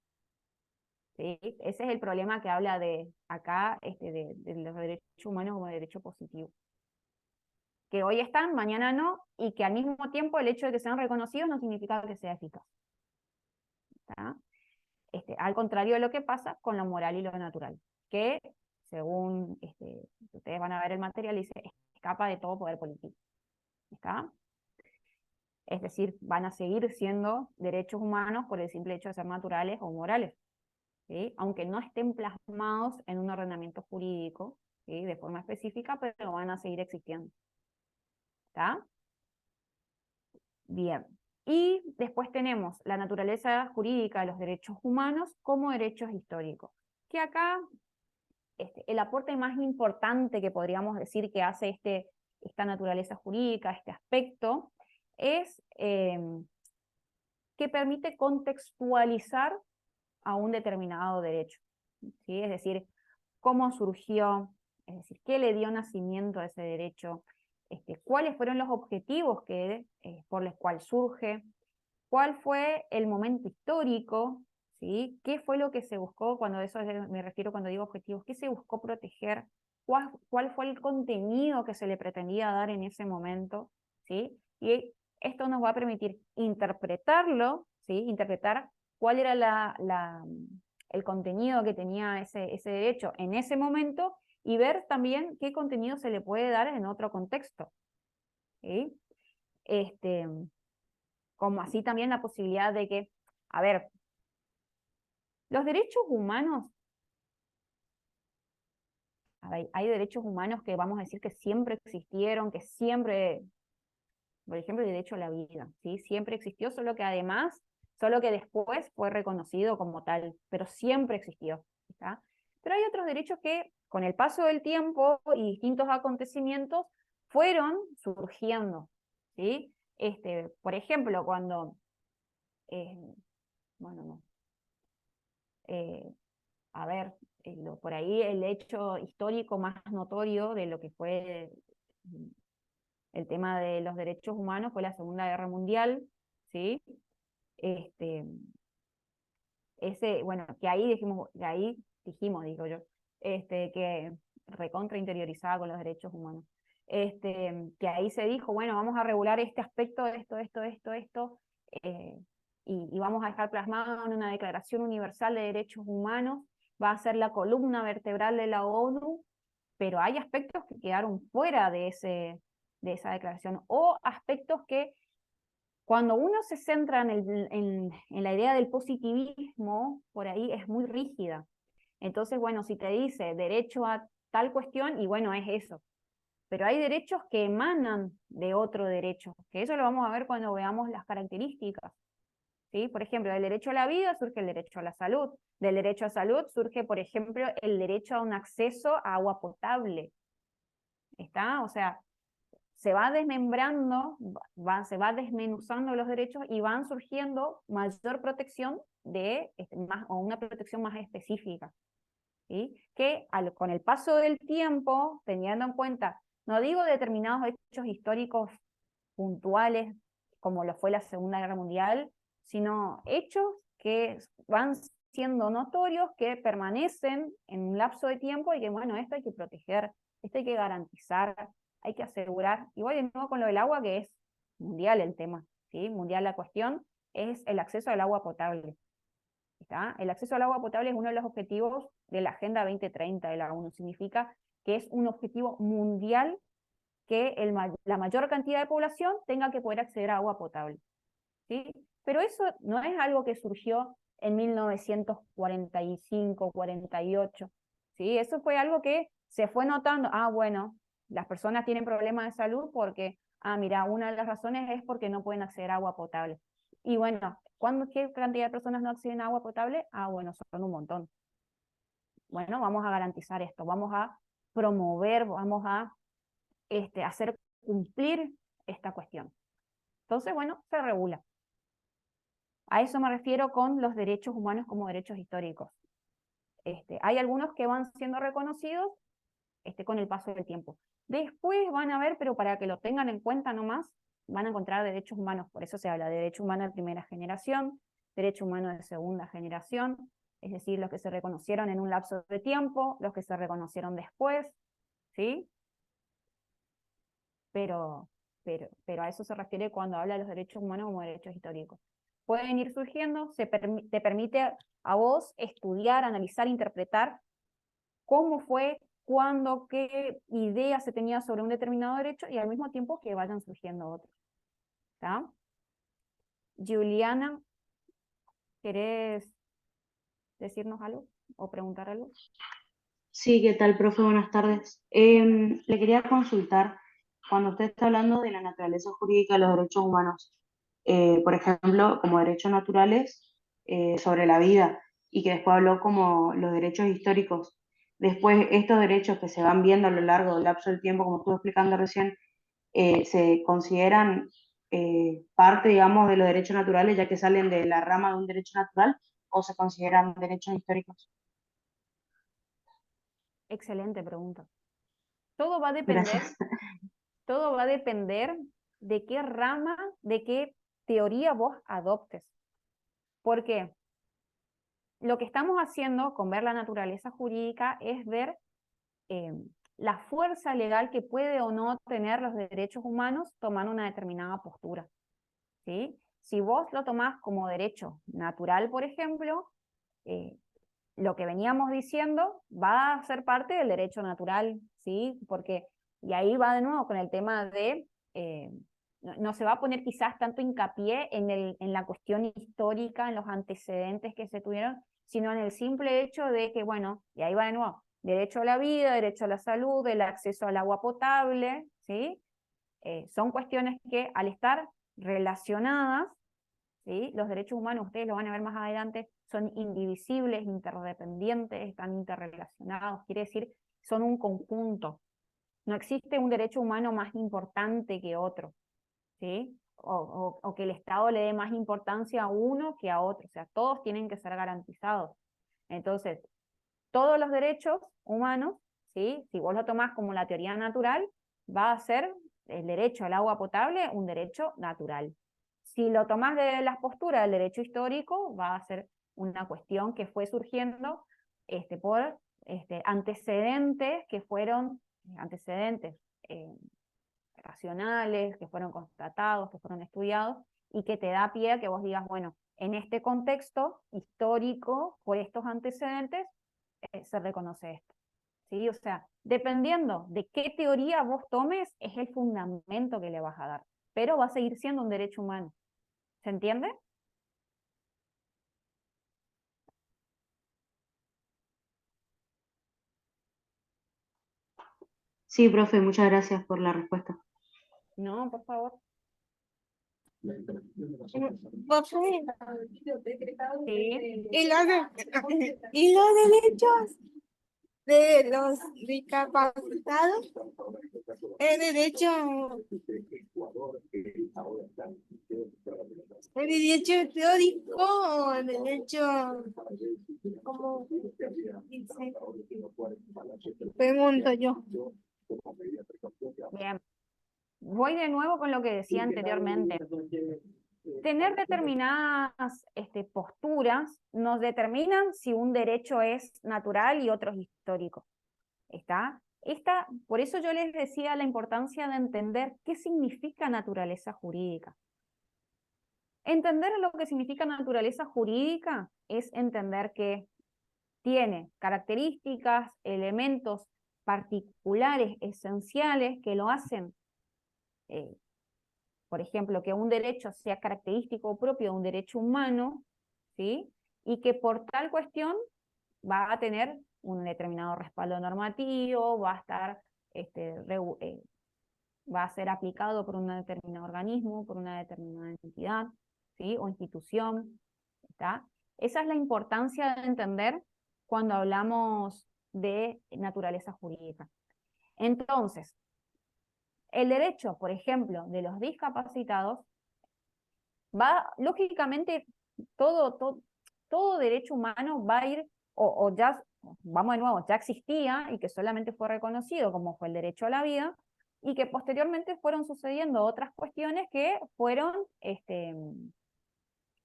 ¿sí? Ese es el problema que habla de acá, de los derechos humanos como derecho positivo. Que hoy están, mañana no, y que al mismo tiempo el hecho de que sean reconocidos no significa que sea eficaz, ¿tá? Al contrario de lo que pasa con lo moral y lo natural, que según ustedes van a ver el material, dice, escapa de todo poder político, ¿está? Es decir, van a seguir siendo derechos humanos por el simple hecho de ser naturales o morales, ¿sí? Aunque no estén plasmados en un ordenamiento jurídico, ¿sí?, de forma específica, pero van a seguir existiendo, ¿está? Bien. Y después tenemos la naturaleza jurídica de los derechos humanos como derechos históricos, que acá el aporte más importante que podríamos decir que hace esta naturaleza jurídica, este aspecto, es que permite contextualizar a un determinado derecho, ¿sí? Es decir, cómo surgió, es decir, qué le dio nacimiento a ese derecho, cuáles fueron los objetivos por los cuales surge, cuál fue el momento histórico, ¿sí? ¿Qué fue lo que se buscó? Me refiero cuando digo objetivos, ¿qué se buscó proteger? ¿Cuál fue el contenido que se le pretendía dar en ese momento? ¿Sí? Y esto nos va a permitir interpretarlo, ¿sí? Interpretar cuál era el contenido que tenía ese derecho en ese momento y ver también qué contenido se le puede dar en otro contexto. ¿Sí? Como así también la posibilidad de que, a ver, los derechos humanos, hay derechos humanos que vamos a decir que siempre existieron, que siempre, por ejemplo, el derecho a la vida, ¿sí? Siempre existió, solo que después fue reconocido como tal, pero siempre existió, ¿está? Pero hay otros derechos que con el paso del tiempo y distintos acontecimientos fueron surgiendo, ¿sí? Por ejemplo, cuando, bueno, no, a ver, por ahí el hecho histórico más notorio de lo que fue el tema de los derechos humanos fue la Segunda Guerra Mundial, ¿sí? Este, bueno, digo yo, que recontra interiorizada con los derechos humanos. Que ahí se dijo, bueno, vamos a regular este aspecto, esto, y vamos a dejar plasmado en una Declaración Universal de Derechos Humanos, va a ser la columna vertebral de la ONU, pero hay aspectos que quedaron fuera de esa declaración, o aspectos que cuando uno se centra en la idea del positivismo, por ahí es muy rígida. Entonces, bueno, si te dice derecho a tal cuestión, y bueno, es eso. Pero hay derechos que emanan de otro derecho, que eso lo vamos a ver cuando veamos las características. ¿Sí? Por ejemplo, del derecho a la vida surge el derecho a la salud. Del derecho a salud surge, por ejemplo, el derecho a un acceso a agua potable. ¿Está? O sea, se va desmembrando, se va desmenuzando los derechos y van surgiendo mayor protección o una protección más específica. ¿Sí? Que con el paso del tiempo, teniendo en cuenta, no digo determinados hechos históricos puntuales, como lo fue la Segunda Guerra Mundial, sino hechos que van siendo notorios, que permanecen en un lapso de tiempo y que, bueno, esto hay que proteger, esto hay que garantizar, hay que asegurar. Y voy de nuevo con lo del agua, que es mundial el tema, ¿sí? Mundial la cuestión, es el acceso al agua potable. ¿Está? El acceso al agua potable es uno de los objetivos de la Agenda 2030 de la ONU. Significa que es un objetivo mundial que la mayor cantidad de población tenga que poder acceder a agua potable. ¿Sí? Pero eso no es algo que surgió en 1945, 48. ¿Sí? Eso fue algo que se fue notando. Bueno, las personas tienen problemas de salud porque, mira, una de las razones es porque no pueden acceder a agua potable. Y bueno, ¿qué cantidad de personas no acceden a agua potable? Bueno, son un montón. Bueno, vamos a garantizar esto, vamos a promover, vamos a hacer cumplir esta cuestión. Entonces, bueno, se regula. A eso me refiero con los derechos humanos como derechos históricos. Hay algunos que van siendo reconocidos con el paso del tiempo. Después van a ver, pero para que lo tengan en cuenta nomás, van a encontrar derechos humanos, por eso se habla de derecho humano de primera generación, derecho humano de segunda generación, es decir, los que se reconocieron en un lapso de tiempo, los que se reconocieron después, ¿sí? Pero a eso se refiere cuando habla de los derechos humanos como derechos históricos. Pueden ir surgiendo, te permite a vos estudiar, analizar, interpretar cómo fue, cuándo, qué ideas se tenía sobre un determinado derecho y al mismo tiempo que vayan surgiendo otros. ¿Está? Juliana, ¿querés decirnos algo o preguntar algo? Sí, ¿qué tal, profe? Buenas tardes. Le quería consultar, cuando usted está hablando de la naturaleza jurídica de los derechos humanos, por ejemplo, como derechos naturales sobre la vida, y que después habló como los derechos históricos. Después, estos derechos que se van viendo a lo largo del lapso del tiempo, como estuve explicando recién, se consideran parte, digamos, de los derechos naturales, ya que salen de la rama de un derecho natural, o se consideran derechos históricos. Excelente pregunta. Todo va a depender, Gracias. todo va a depender de qué rama, de qué teoría vos adoptes. ¿Por qué? lo que estamos haciendo con ver la naturaleza jurídica es ver la fuerza legal que puede o no tener los derechos humanos tomando una determinada postura, ¿sí? Si vos lo tomás como derecho natural, por ejemplo, lo que veníamos diciendo va a ser parte del derecho natural, ¿sí? Porque, y ahí va de nuevo con el tema de, no se va a poner quizás tanto hincapié en la cuestión histórica, en los antecedentes que se tuvieron, sino en el simple hecho de que, bueno, y ahí va de nuevo, derecho a la vida, derecho a la salud, el acceso al agua potable, ¿sí? Son cuestiones que al estar relacionadas, ¿sí? Los derechos humanos, ustedes lo van a ver más adelante, son indivisibles, interdependientes, están interrelacionados, quiere decir, son un conjunto. No existe un derecho humano más importante que otro, ¿sí? O que el Estado le dé más importancia a uno que a otro, o sea, todos tienen que ser garantizados. Entonces, todos los derechos humanos, ¿sí? Si vos lo tomás como la teoría natural, va a ser el derecho al agua potable un derecho natural. Si lo tomás de las posturas del derecho histórico, va a ser una cuestión que fue surgiendo por antecedentes que fueron antecedentes racionales, que fueron constatados, que fueron estudiados, y que te da pie a que vos digas, bueno, en este contexto histórico, por estos antecedentes, se reconoce esto, ¿sí? O sea, dependiendo de qué teoría vos tomes, es el fundamento que le vas a dar, pero va a seguir siendo un derecho humano. ¿Se entiende? Sí, profe, muchas gracias por la respuesta. No, por favor. Profe, Sí. y los derechos de los discapacitados, el derecho teórico o el derecho, como dice, pregunto yo. Bien. Voy de nuevo con lo que decía anteriormente. Tener determinadas posturas nos determinan si un derecho es natural y otro es histórico. ¿Está? Por eso yo les decía la importancia de entender qué significa naturaleza jurídica. Entender lo que significa naturaleza jurídica es entender que tiene características, elementos particulares, esenciales, que lo hacen, por ejemplo, que un derecho sea característico propio de un derecho humano, ¿sí? Y que por tal cuestión va a tener un determinado respaldo normativo, va a estar, va a ser aplicado por un determinado organismo, por una determinada entidad, ¿sí? O institución, ¿está? Esa es la importancia de entender cuando hablamos de naturaleza jurídica. Entonces, el derecho, por ejemplo, de los discapacitados, lógicamente, todo derecho humano va a ir, o ya, vamos de nuevo, ya existía y que solamente fue reconocido, como fue el derecho a la vida, y que posteriormente fueron sucediendo otras cuestiones que fueron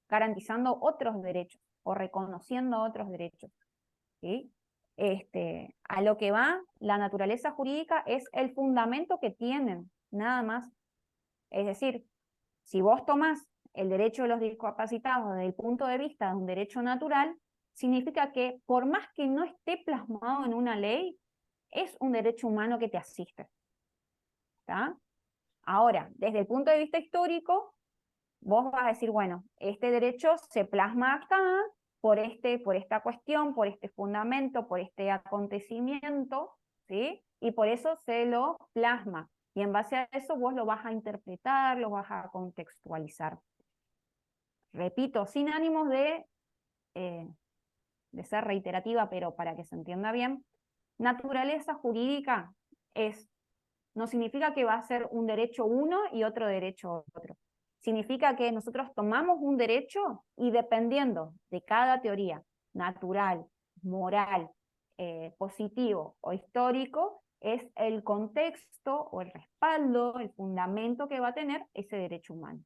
garantizando otros derechos o reconociendo otros derechos, ¿sí? A lo que va la naturaleza jurídica es el fundamento que tienen, nada más. Es decir, si vos tomás el derecho de los discapacitados desde el punto de vista de un derecho natural, significa que por más que no esté plasmado en una ley, es un derecho humano que te asiste. ¿Está? Ahora, desde el punto de vista histórico, vos vas a decir, bueno, este derecho se plasma acá por esta cuestión, por este fundamento, por este acontecimiento, ¿sí? Y por eso se lo plasma. Y en base a eso vos lo vas a interpretar, lo vas a contextualizar. Repito, sin ánimos de ser reiterativa, pero para que se entienda bien, naturaleza jurídica no significa que va a ser un derecho uno y otro derecho otro. Significa que nosotros tomamos un derecho y dependiendo de cada teoría natural, moral, positivo o histórico, es el contexto o el respaldo, el fundamento que va a tener ese derecho humano.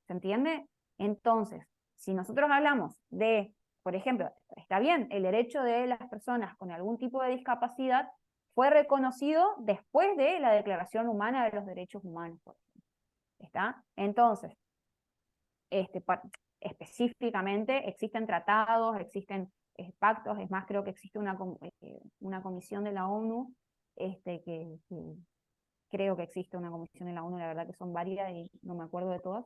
¿Se entiende? Entonces, si nosotros hablamos de por ejemplo, está bien, el derecho de las personas con algún tipo de discapacidad fue reconocido después de la Declaración Humana de los Derechos Humanos, por ejemplo. ¿Está? Entonces, específicamente existen tratados, existen pactos, es más, creo que existe una comisión de la ONU, que creo que existe una comisión de la ONU, la verdad que son varias y no me acuerdo de todas,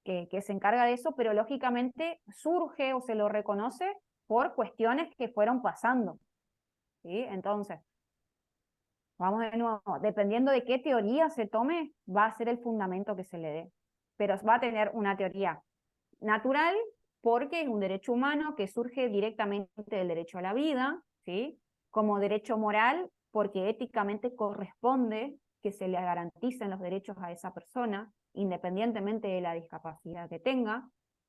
que se encarga de eso, pero lógicamente surge o se lo reconoce por cuestiones que fueron pasando, ¿sí? Entonces, vamos de nuevo, dependiendo de qué teoría se tome, va a ser el fundamento que se le dé. Pero va a tener una teoría natural, porque es un derecho humano que surge directamente del derecho a la vida, ¿sí? Como derecho moral, porque éticamente corresponde que se le garanticen los derechos a esa persona, independientemente de la discapacidad que tenga,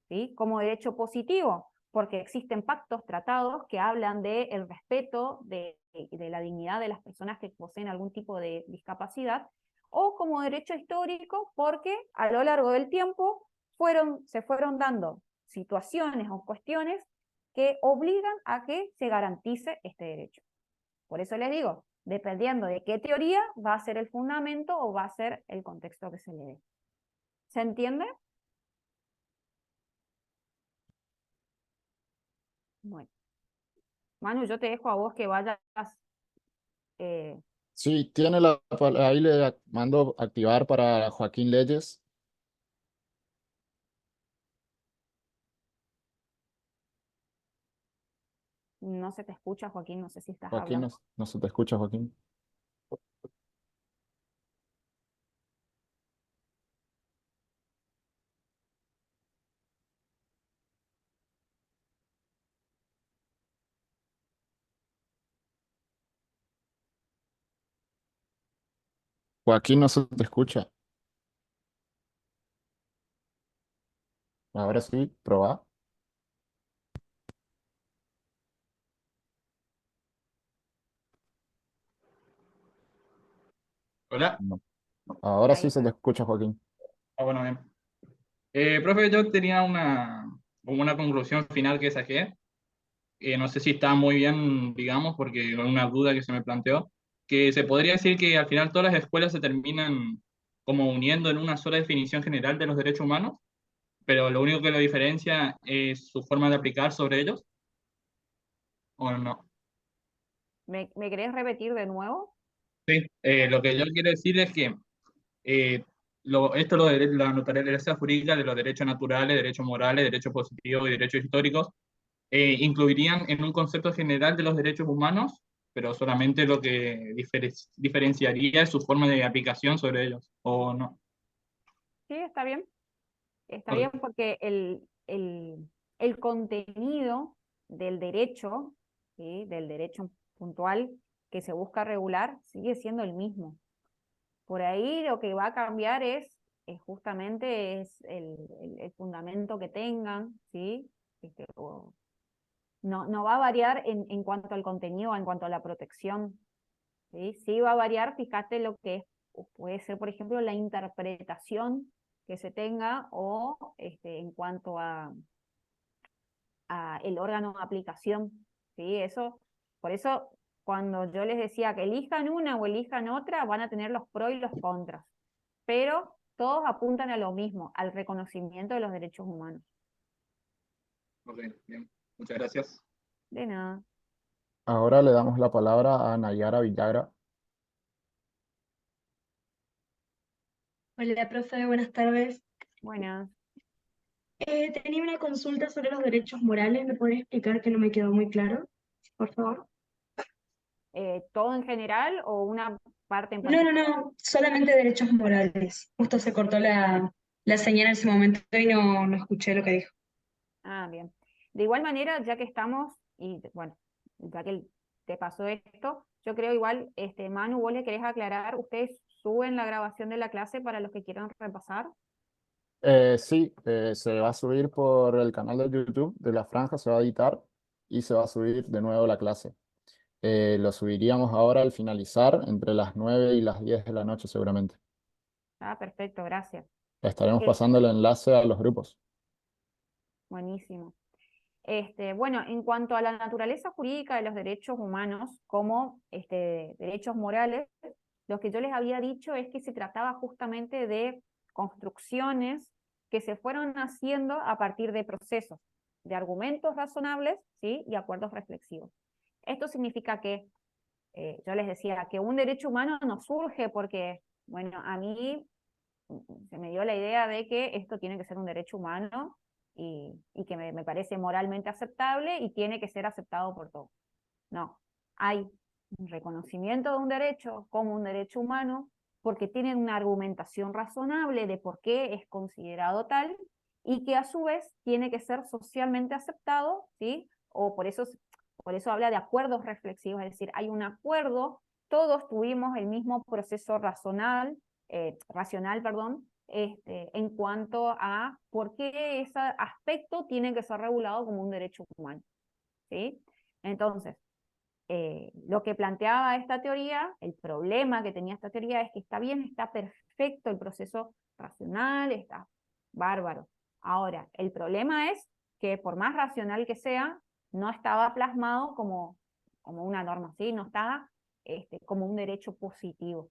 ¿sí? Como derecho positivo, porque existen pactos, tratados que hablan del respeto de la dignidad de las personas que poseen algún tipo de discapacidad, o como derecho histórico, porque a lo largo del tiempo se fueron dando situaciones o cuestiones que obligan a que se garantice este derecho. Por eso les digo, dependiendo de qué teoría va a ser el fundamento o va a ser el contexto que se le dé. ¿Se entiende? Bueno. Manu, yo te dejo a vos que vayas. Sí, tiene ahí le mando activar para Joaquín Leyes. No se te escucha, Joaquín, no sé si estás Joaquín, hablando. no se te escucha, Joaquín. Joaquín, no se te escucha. Ahora sí, proba. Hola. No. Ahora Ahí sí se te está. escucha, Joaquín. Ah, bueno, bien. Profe, yo tenía como una conclusión final que saqué. No sé si está muy bien, digamos, porque una duda que se me planteó, que se podría decir que al final todas las escuelas se terminan como uniendo en una sola definición general de los derechos humanos, pero lo único que lo diferencia es su forma de aplicar sobre ellos, ¿o no? ¿Me querés repetir de nuevo? Sí, lo que yo quiero decir es que eh, esto la naturaleza jurídica de los derechos naturales, derechos morales, derechos positivos y derechos históricos incluirían en un concepto general de los derechos humanos, pero solamente lo que diferenciaría es su forma de aplicación sobre ellos, ¿o no? Sí, está bien. Está bien Ok, porque el contenido del derecho, ¿sí? Del derecho puntual que se busca regular, sigue siendo el mismo. Por ahí lo que va a cambiar justamente el fundamento que tengan, ¿sí? No va a variar en cuanto al contenido, en cuanto a la protección, ¿sí? Sí va a variar, fíjate lo que puede ser, por ejemplo, la interpretación que se tenga o en cuanto a el órgano de aplicación, ¿sí? Por eso, cuando yo les decía que elijan una o elijan otra, van a tener los pros y los contras, pero todos apuntan a lo mismo, al reconocimiento de los derechos humanos. ok, bien. Muchas gracias. De nada. Ahora le damos la palabra a Nayara Villagra. Hola, profe, buenas tardes. Buenas. Tenía una consulta sobre los derechos morales. ¿Me puede explicar que no me quedó muy claro, por favor? ¿Todo en general o una parte en No, no, particular? no, solamente derechos morales. Justo se cortó la señal en ese momento y no escuché lo que dijo. Ah, bien. De igual manera, ya que estamos, y bueno, ya que te pasó esto, yo creo igual, Manu, vos le querés aclarar, ustedes suben la grabación de la clase para los que quieran repasar. Sí, se va a subir por el canal de YouTube de La Franja, se va a editar y se va a subir de nuevo la clase. Lo subiríamos ahora al finalizar, entre las 9 y las 10 de la noche seguramente. Ah, perfecto, gracias. Estaremos Eh, pasando el enlace a los grupos. Buenísimo. Bueno, en cuanto a la naturaleza jurídica de los derechos humanos como derechos morales, lo que yo les había dicho es que se trataba justamente de construcciones que se fueron haciendo a partir de procesos, de argumentos razonables, ¿sí? Y acuerdos reflexivos. Esto significa que, yo les decía, que un derecho humano no surge porque, bueno, a mí se me dio la idea de que esto tiene que ser un derecho humano y que me parece moralmente aceptable y tiene que ser aceptado por todos. No, hay un reconocimiento de un derecho como un derecho humano porque tiene una argumentación razonable de por qué es considerado tal y que a su vez tiene que ser socialmente aceptado, ¿sí? O por eso habla de acuerdos reflexivos, es decir, hay un acuerdo, todos tuvimos el mismo proceso racional, en cuanto a por qué ese aspecto tiene que ser regulado como un derecho humano, ¿sí? Entonces, lo que planteaba esta teoría, el problema que tenía esta teoría es que está bien, está perfecto el proceso racional, está bárbaro. Ahora, el problema es que por más racional que sea, no estaba plasmado como una norma, ¿sí? No estaba como un derecho positivo,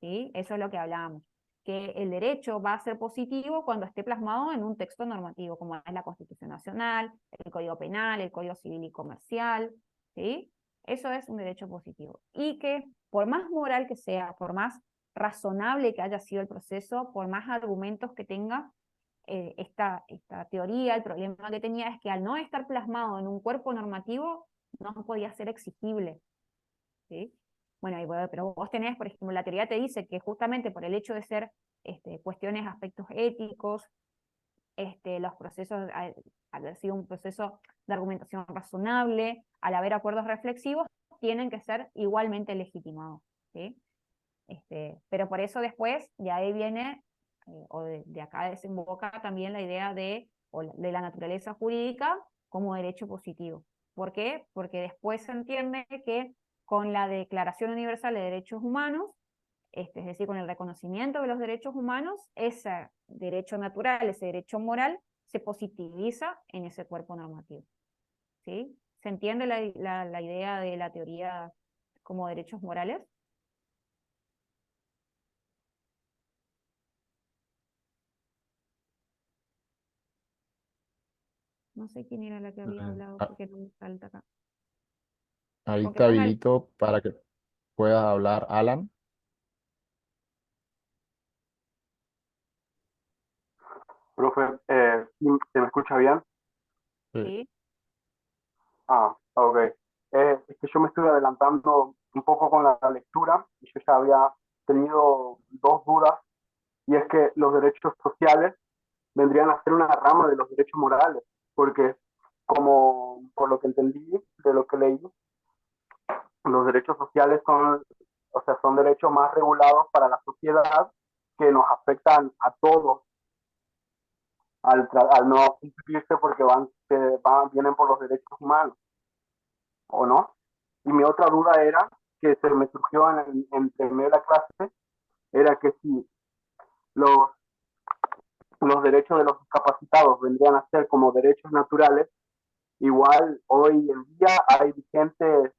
¿sí? Eso es lo que hablábamos, que el derecho va a ser positivo cuando esté plasmado en un texto normativo, como es la Constitución Nacional, el Código Penal, el Código Civil y Comercial, ¿sí? Eso es un derecho positivo. Y que por más moral que sea, por más razonable que haya sido el proceso, por más argumentos que tenga, esta teoría, el problema que tenía es que al no estar plasmado en un cuerpo normativo, no podía ser exigible, ¿sí? Bueno, pero vos tenés, por ejemplo, la teoría te dice que justamente por el hecho de ser cuestiones, aspectos éticos, los procesos, al haber sido un proceso de argumentación razonable, al haber acuerdos reflexivos, tienen que ser igualmente legitimados, ¿sí? Pero por eso después, de ahí viene, o de acá desemboca también la idea de la naturaleza jurídica como derecho positivo. ¿Por qué? Porque después se entiende que con la Declaración Universal de Derechos Humanos, es decir, con el reconocimiento de los derechos humanos, ese derecho natural, ese derecho moral, se positiviza en ese cuerpo normativo, ¿sí? ¿Se entiende la idea de la teoría como derechos morales? No sé quién era la que había hablado porque no me salta acá. Ahí Con que te ponga habilito para que puedas hablar, Alan. Profe, ¿sí ¿se me escucha bien? Sí. sí. Ah, ok. Es que yo me estoy adelantando un poco con la lectura y yo ya había tenido dos dudas, y es que los derechos sociales vendrían a ser una rama de los derechos morales, porque como por lo que entendí de lo que leí, los derechos sociales son, o sea, son derechos más regulados para la sociedad que nos afectan a todos al no cumplirse porque vienen por los derechos humanos, ¿o no? Y mi otra duda era, que se me surgió entre medio de la clase, era que si los, los derechos de los discapacitados vendrían a ser como derechos naturales, igual hoy en día hay vigentes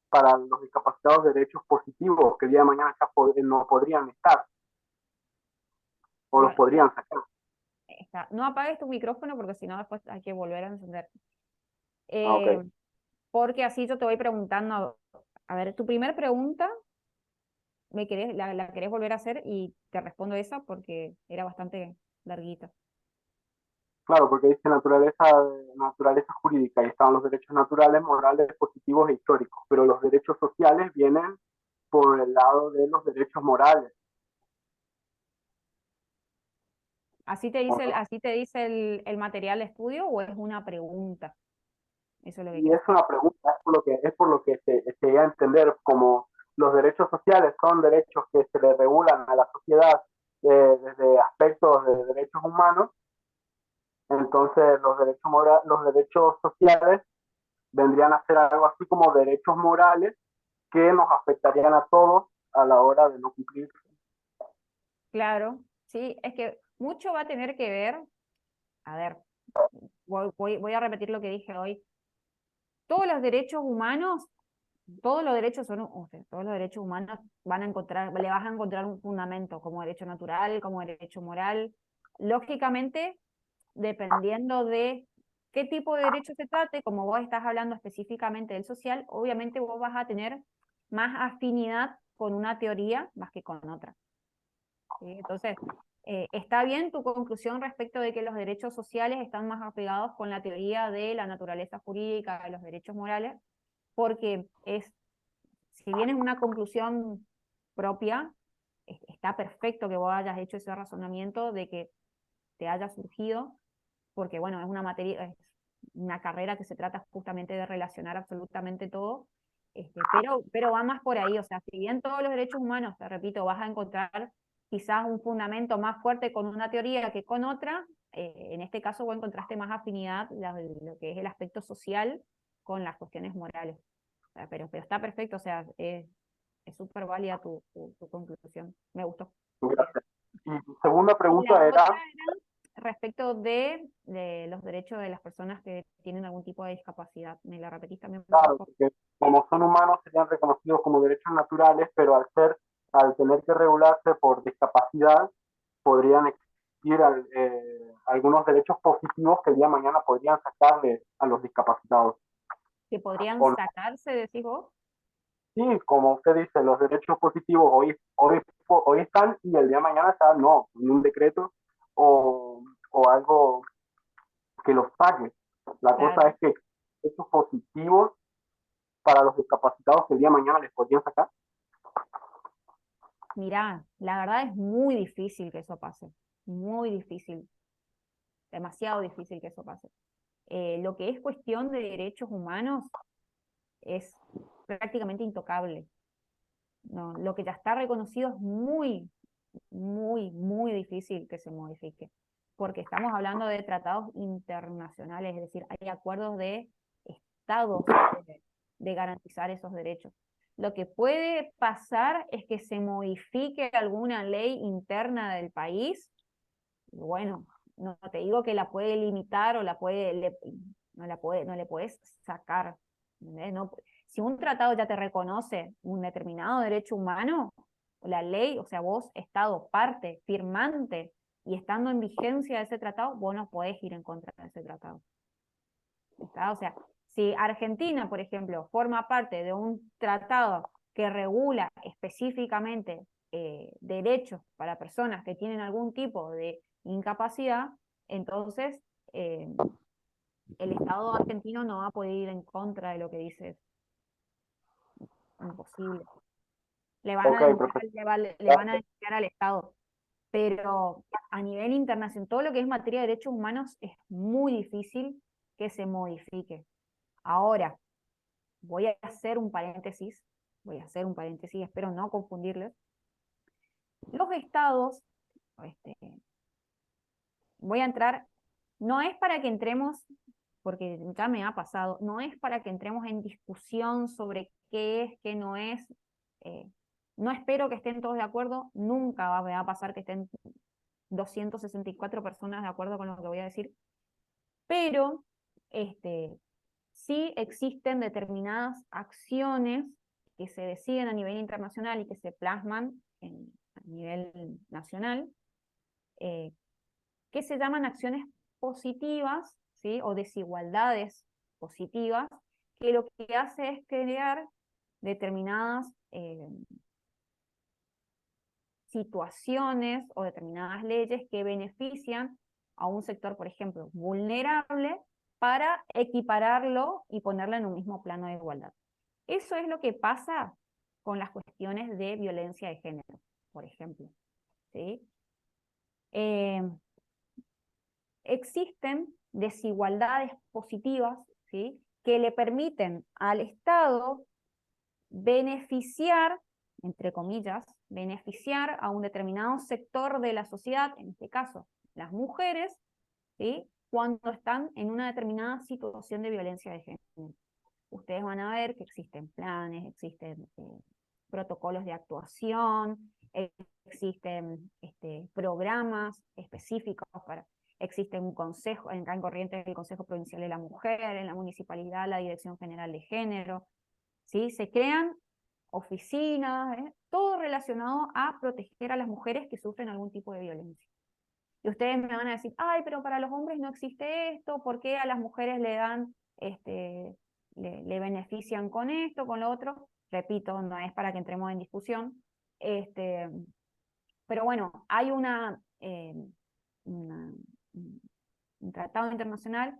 para los discapacitados derechos positivos que el día de mañana ya no podrían estar o los Bueno, podrían sacar. no apagues tu micrófono porque si no después hay que volver a encender. Ah, ok. Porque así yo te voy preguntando, a ver, tu primer pregunta, la querés volver a hacer y te respondo esa porque era bastante larguita. Claro, porque dice naturaleza jurídica y estaban los derechos naturales, morales, positivos e históricos, pero los derechos sociales vienen por el lado de los derechos morales. ¿O no? ¿Así te dice el material de estudio o es una pregunta? Eso es lo que Y quiero es saber. una pregunta, es por lo que se llega a entender como los derechos sociales son derechos que se le regulan a la sociedad desde aspectos de derechos humanos. Entonces los derechos sociales vendrían a ser algo así como derechos morales que nos afectarían a todos a la hora de no cumplir. Claro, sí, es que mucho va a tener que ver, a ver, voy a repetir lo que dije hoy. Todos los derechos humanos, todos los derechos son, o sea, todos los derechos humanos le vas a encontrar un fundamento como derecho natural, como derecho moral. Lógicamente, dependiendo de qué tipo de derecho se trate, como vos estás hablando específicamente del social, obviamente vos vas a tener más afinidad con una teoría más que con otra. ¿Sí? Entonces, está bien tu conclusión respecto de que los derechos sociales están más apegados con la teoría de la naturaleza jurídica de los derechos morales, porque si bien es una conclusión propia, está perfecto que vos hayas hecho ese razonamiento de que te haya surgido, porque bueno, es una materia, es una carrera que se trata justamente de relacionar absolutamente todo, pero va más por ahí, o sea, si bien todos los derechos humanos, te repito, vas a encontrar quizás un fundamento más fuerte con una teoría que con otra, en este caso vos encontraste más afinidad lo que es el aspecto social con las cuestiones morales. O sea, pero está perfecto, o sea, es súper válida tu conclusión, me gustó. Gracias. Y segunda Y pregunta la era, otra era respecto de los derechos de las personas que tienen algún tipo de discapacidad. ¿Me la repetís también, por claro, favor? porque como son humanos serían reconocidos como derechos naturales, pero al tener que regularse por discapacidad, podrían existir algunos derechos positivos que el día de mañana podrían sacarle a los discapacitados. Que podrían O no. sacarse, decís vos. Sí, como usted dice, los derechos positivos hoy están y el día de mañana están, no, en un decreto o algo que los saque. La Claro. cosa es que esos positivos para los discapacitados que el día de mañana les podrían sacar. Mirá, la verdad es muy difícil que eso pase. Muy difícil. Demasiado difícil que eso pase. Lo que es cuestión de derechos humanos es prácticamente intocable. No, lo que ya está reconocido es muy, muy, muy difícil que se modifique, porque estamos hablando de tratados internacionales, es decir, hay acuerdos de estados de garantizar esos derechos. Lo que puede pasar es que se modifique alguna ley interna del país, y bueno, no te digo que la puede limitar o no le puedes sacar. No, si un tratado ya te reconoce un determinado derecho humano, la ley, o sea, vos, Estado, parte, firmante, y estando en vigencia ese tratado, vos no podés ir en contra de ese tratado. ¿Está? O sea, si Argentina, por ejemplo, forma parte de un tratado que regula específicamente derechos para personas que tienen algún tipo de incapacidad, entonces el Estado argentino no va a poder ir en contra de lo que dice eso. Imposible. Le van a Ok, denunciar, perfecto. le van a denunciar al Estado. Pero a nivel internacional, todo lo que es materia de derechos humanos es muy difícil que se modifique. Ahora, voy a hacer un paréntesis, espero no confundirles. Los estados, voy a entrar, no es para que entremos, porque ya me ha pasado, no es para que entremos en discusión sobre qué es, qué no es. No espero que estén todos de acuerdo, nunca me va a pasar que estén 264 personas de acuerdo con lo que voy a decir, pero sí existen determinadas acciones que se deciden a nivel internacional y que se plasman a nivel nacional, que se llaman acciones positivas, ¿sí? O desigualdades positivas, que lo que hace es crear determinadas situaciones o determinadas leyes que benefician a un sector, por ejemplo, vulnerable, para equipararlo y ponerlo en un mismo plano de igualdad. Eso es lo que pasa con las cuestiones de violencia de género, por ejemplo. ¿Sí? Existen desigualdades positivas, ¿sí? Que le permiten al Estado beneficiar, entre comillas, beneficiar a un determinado sector de la sociedad, en este caso las mujeres, ¿sí? Cuando están en una determinada situación de violencia de género. Ustedes van a ver que existen planes, existen protocolos de actuación, existen programas específicos existe un consejo, acá en Corrientes el Consejo Provincial de la Mujer, en la Municipalidad la Dirección General de Género, ¿sí? Se crean oficinas, todo relacionado a proteger a las mujeres que sufren algún tipo de violencia. Y ustedes me van a decir, ay, pero para los hombres no existe esto, ¿por qué a las mujeres le dan, le benefician con esto, con lo otro? Repito, no es para que entremos en discusión, pero bueno, hay un tratado internacional,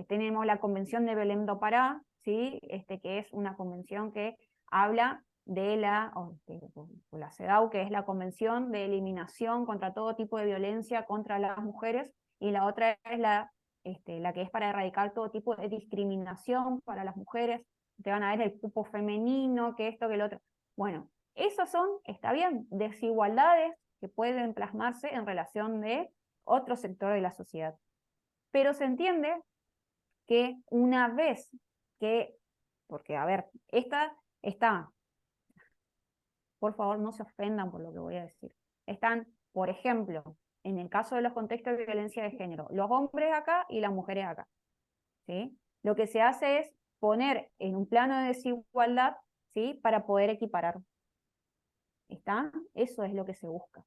tenemos la Convención de Belém do Pará, ¿sí? Que es una convención que habla de la CEDAW, que es la Convención de Eliminación contra todo tipo de violencia contra las mujeres, y la otra es la que es para erradicar todo tipo de discriminación para las mujeres. Te van a ver el cupo femenino, que esto, que lo otro. Bueno, esos son, está bien, desigualdades que pueden plasmarse en relación de otro sector de la sociedad. Pero se entiende que una vez que, porque a ver, por favor no se ofendan por lo que voy a decir, están, por ejemplo, en el caso de los contextos de violencia de género, los hombres acá y las mujeres acá, ¿sí? Lo que se hace es poner en un plano de desigualdad, ¿sí? Para poder equiparar. ¿Está? Eso es lo que se busca.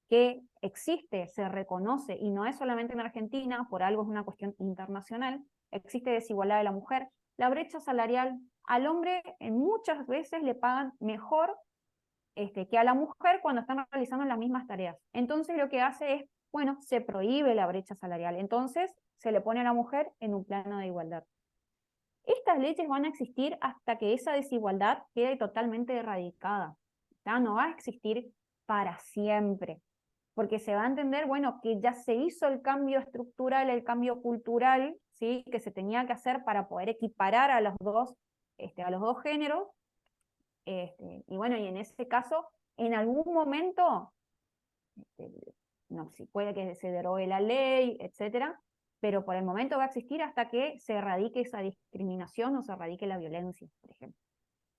Que existe, se reconoce, y no es solamente en Argentina, por algo es una cuestión internacional, existe desigualdad de la mujer. La brecha salarial al hombre en muchas veces le pagan mejor que a la mujer cuando están realizando las mismas tareas. Entonces lo que hace es, bueno, se prohíbe la brecha salarial, entonces se le pone a la mujer en un plano de igualdad. Estas leyes van a existir hasta que esa desigualdad quede totalmente erradicada. ¿Tá? No va a existir para siempre, porque se va a entender, bueno, que ya se hizo el cambio estructural, el cambio cultural, ¿sí? Que se tenía que hacer para poder equiparar a los dos géneros, y bueno, y en ese caso, en algún momento, no, si puede que se derogue la ley, etcétera, pero por el momento va a existir hasta que se erradique esa discriminación o se erradique la violencia, por ejemplo.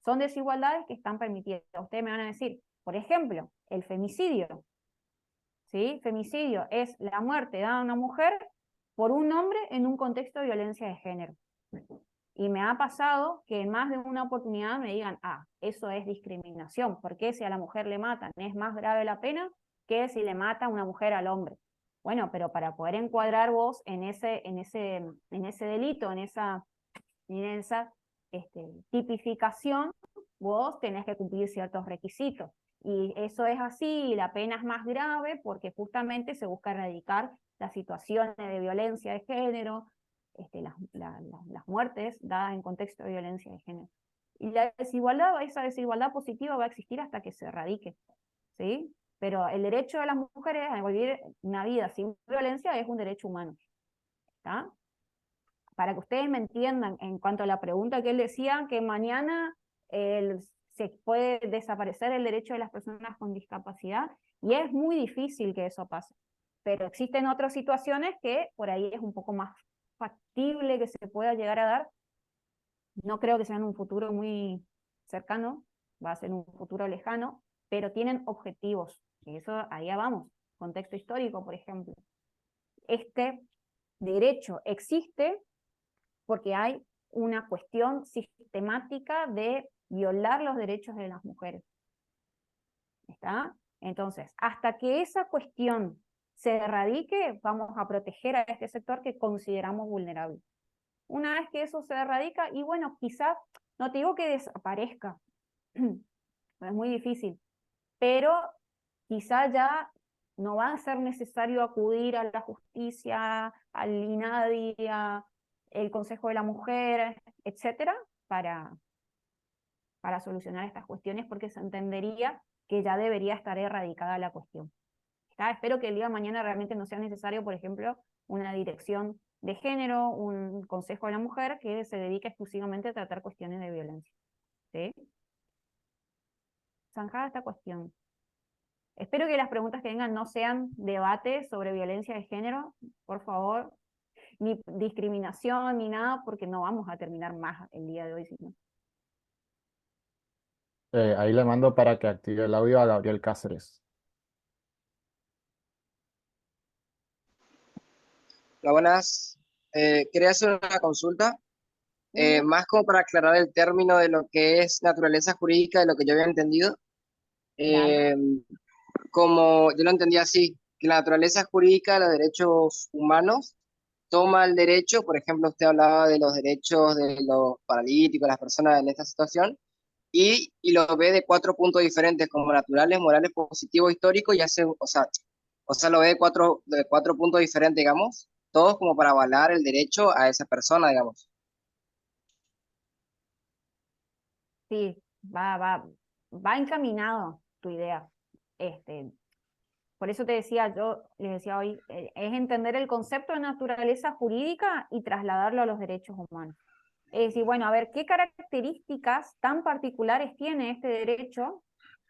Son desigualdades que están permitidas. Ustedes me van a decir, por ejemplo, el femicidio. ¿Sí? Femicidio es la muerte dada a una mujer por un hombre en un contexto de violencia de género. Y me ha pasado que en más de una oportunidad me digan, eso es discriminación, porque si a la mujer le matan es más grave la pena que si le mata a una mujer al hombre. Bueno, pero para poder encuadrar vos en ese delito, en esa tipificación, vos tenés que cumplir ciertos requisitos. Y eso es así, y la pena es más grave porque justamente se busca erradicar las situaciones de violencia de género, las muertes dadas en contexto de violencia de género. Y esa desigualdad positiva va a existir hasta que se erradique, ¿sí? Pero el derecho de las mujeres a vivir una vida sin violencia es un derecho humano, ¿está? Para que ustedes me entiendan, en cuanto a la pregunta que él decía, que mañana se puede desaparecer el derecho de las personas con discapacidad, y es muy difícil que eso pase. Pero existen otras situaciones que por ahí es un poco más factible que se pueda llegar a dar. No creo que sea en un futuro muy cercano, va a ser un futuro lejano, pero tienen objetivos, y eso allá vamos, contexto histórico, por ejemplo. Este derecho existe porque hay una cuestión sistemática de violar los derechos de las mujeres. ¿Está? Entonces, hasta que esa cuestión se erradique, vamos a proteger a este sector que consideramos vulnerable. Una vez que eso se erradica, y bueno, quizás, no te digo que desaparezca, es muy difícil, pero quizá ya no va a ser necesario acudir a la justicia, al INADI, el Consejo de la Mujer, etcétera, para solucionar estas cuestiones, porque se entendería que ya debería estar erradicada la cuestión. Espero que el día de mañana realmente no sea necesario, por ejemplo, una dirección de género, un Consejo de la Mujer que se dedique exclusivamente a tratar cuestiones de violencia. ¿Sí? Zanjada esta cuestión. Espero que las preguntas que vengan no sean debates sobre violencia de género, por favor, ni discriminación, ni nada, porque no vamos a terminar más el día de hoy. Sino. Ahí le mando para que active el audio a Gabriel Cáceres. Hola, buenas. Quería hacer una consulta, más como para aclarar el término de lo que es naturaleza jurídica de lo que yo había entendido. Dale. Eh, Como yo lo entendía así, que la naturaleza jurídica de los derechos humanos toma el derecho, por ejemplo, usted hablaba de los derechos de los paralíticos, las personas en esta situación, y lo ve de 4 puntos diferentes, como naturales, morales, positivos, históricos, y hace, o sea, lo ve de cuatro puntos diferentes, digamos, todos como para avalar el derecho a esa persona, digamos. Sí, va encaminado tu idea. Este, por eso te decía, yo les decía hoy, es entender el concepto de naturaleza jurídica y trasladarlo a los derechos humanos. Es decir, bueno, a ver, ¿qué características tan particulares tiene este derecho?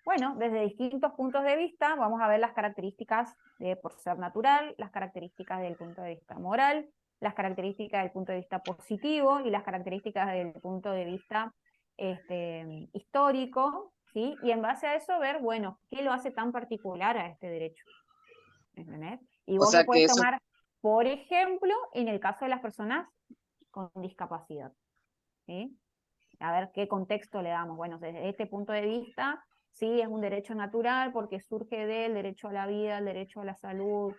Bueno, desde distintos puntos de vista, vamos a ver las características de por ser natural, las características del punto de vista moral, las características del punto de vista positivo y las características del punto de vista histórico, ¿sí? Y en base a eso ver, bueno, ¿qué lo hace tan particular a este derecho? ¿Entendés? Y O vos lo sea que podés eso, tomar, por ejemplo, en el caso de las personas con discapacidad, ¿sí? A ver qué contexto le damos. Bueno, desde este punto de vista, sí, es un derecho natural porque surge del derecho a la vida, el derecho a la salud,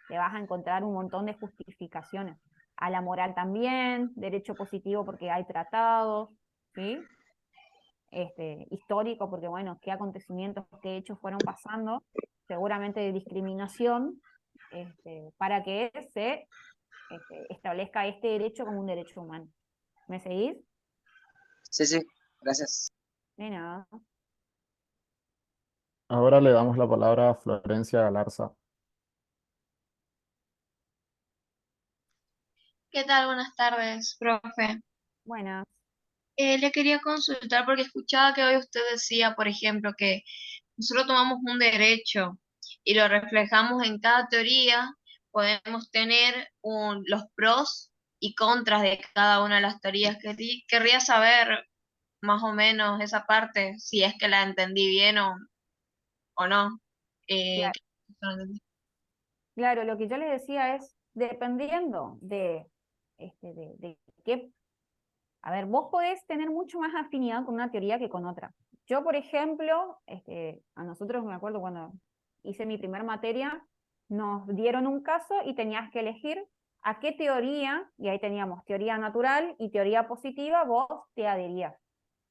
le vas a encontrar un montón de justificaciones. A la moral también, derecho positivo porque hay tratados, ¿sí? Histórico porque, bueno, qué acontecimientos, qué hechos fueron pasando, seguramente de discriminación, para que se establezca este derecho como un derecho humano. ¿Me seguís? sí, sí, gracias. De nada. Ahora le damos la palabra a Florencia Galarza. ¿Qué tal? Buenas tardes, profe. Buenas. Le quería consultar porque escuchaba que hoy usted decía, por ejemplo, que nosotros tomamos un derecho y lo reflejamos en cada teoría, podemos tener los pros y contras de cada una de las teorías. Querría saber más o menos esa parte, si es que la entendí bien o no. Eh, Claro, claro, lo que yo les decía es, dependiendo de qué, a ver, vos podés tener mucho más afinidad con una teoría que con otra. Yo, por ejemplo, a nosotros me acuerdo cuando hice mi primer materia, nos dieron un caso y tenías que elegir a qué teoría, y ahí teníamos teoría natural y teoría positiva, vos te adherías,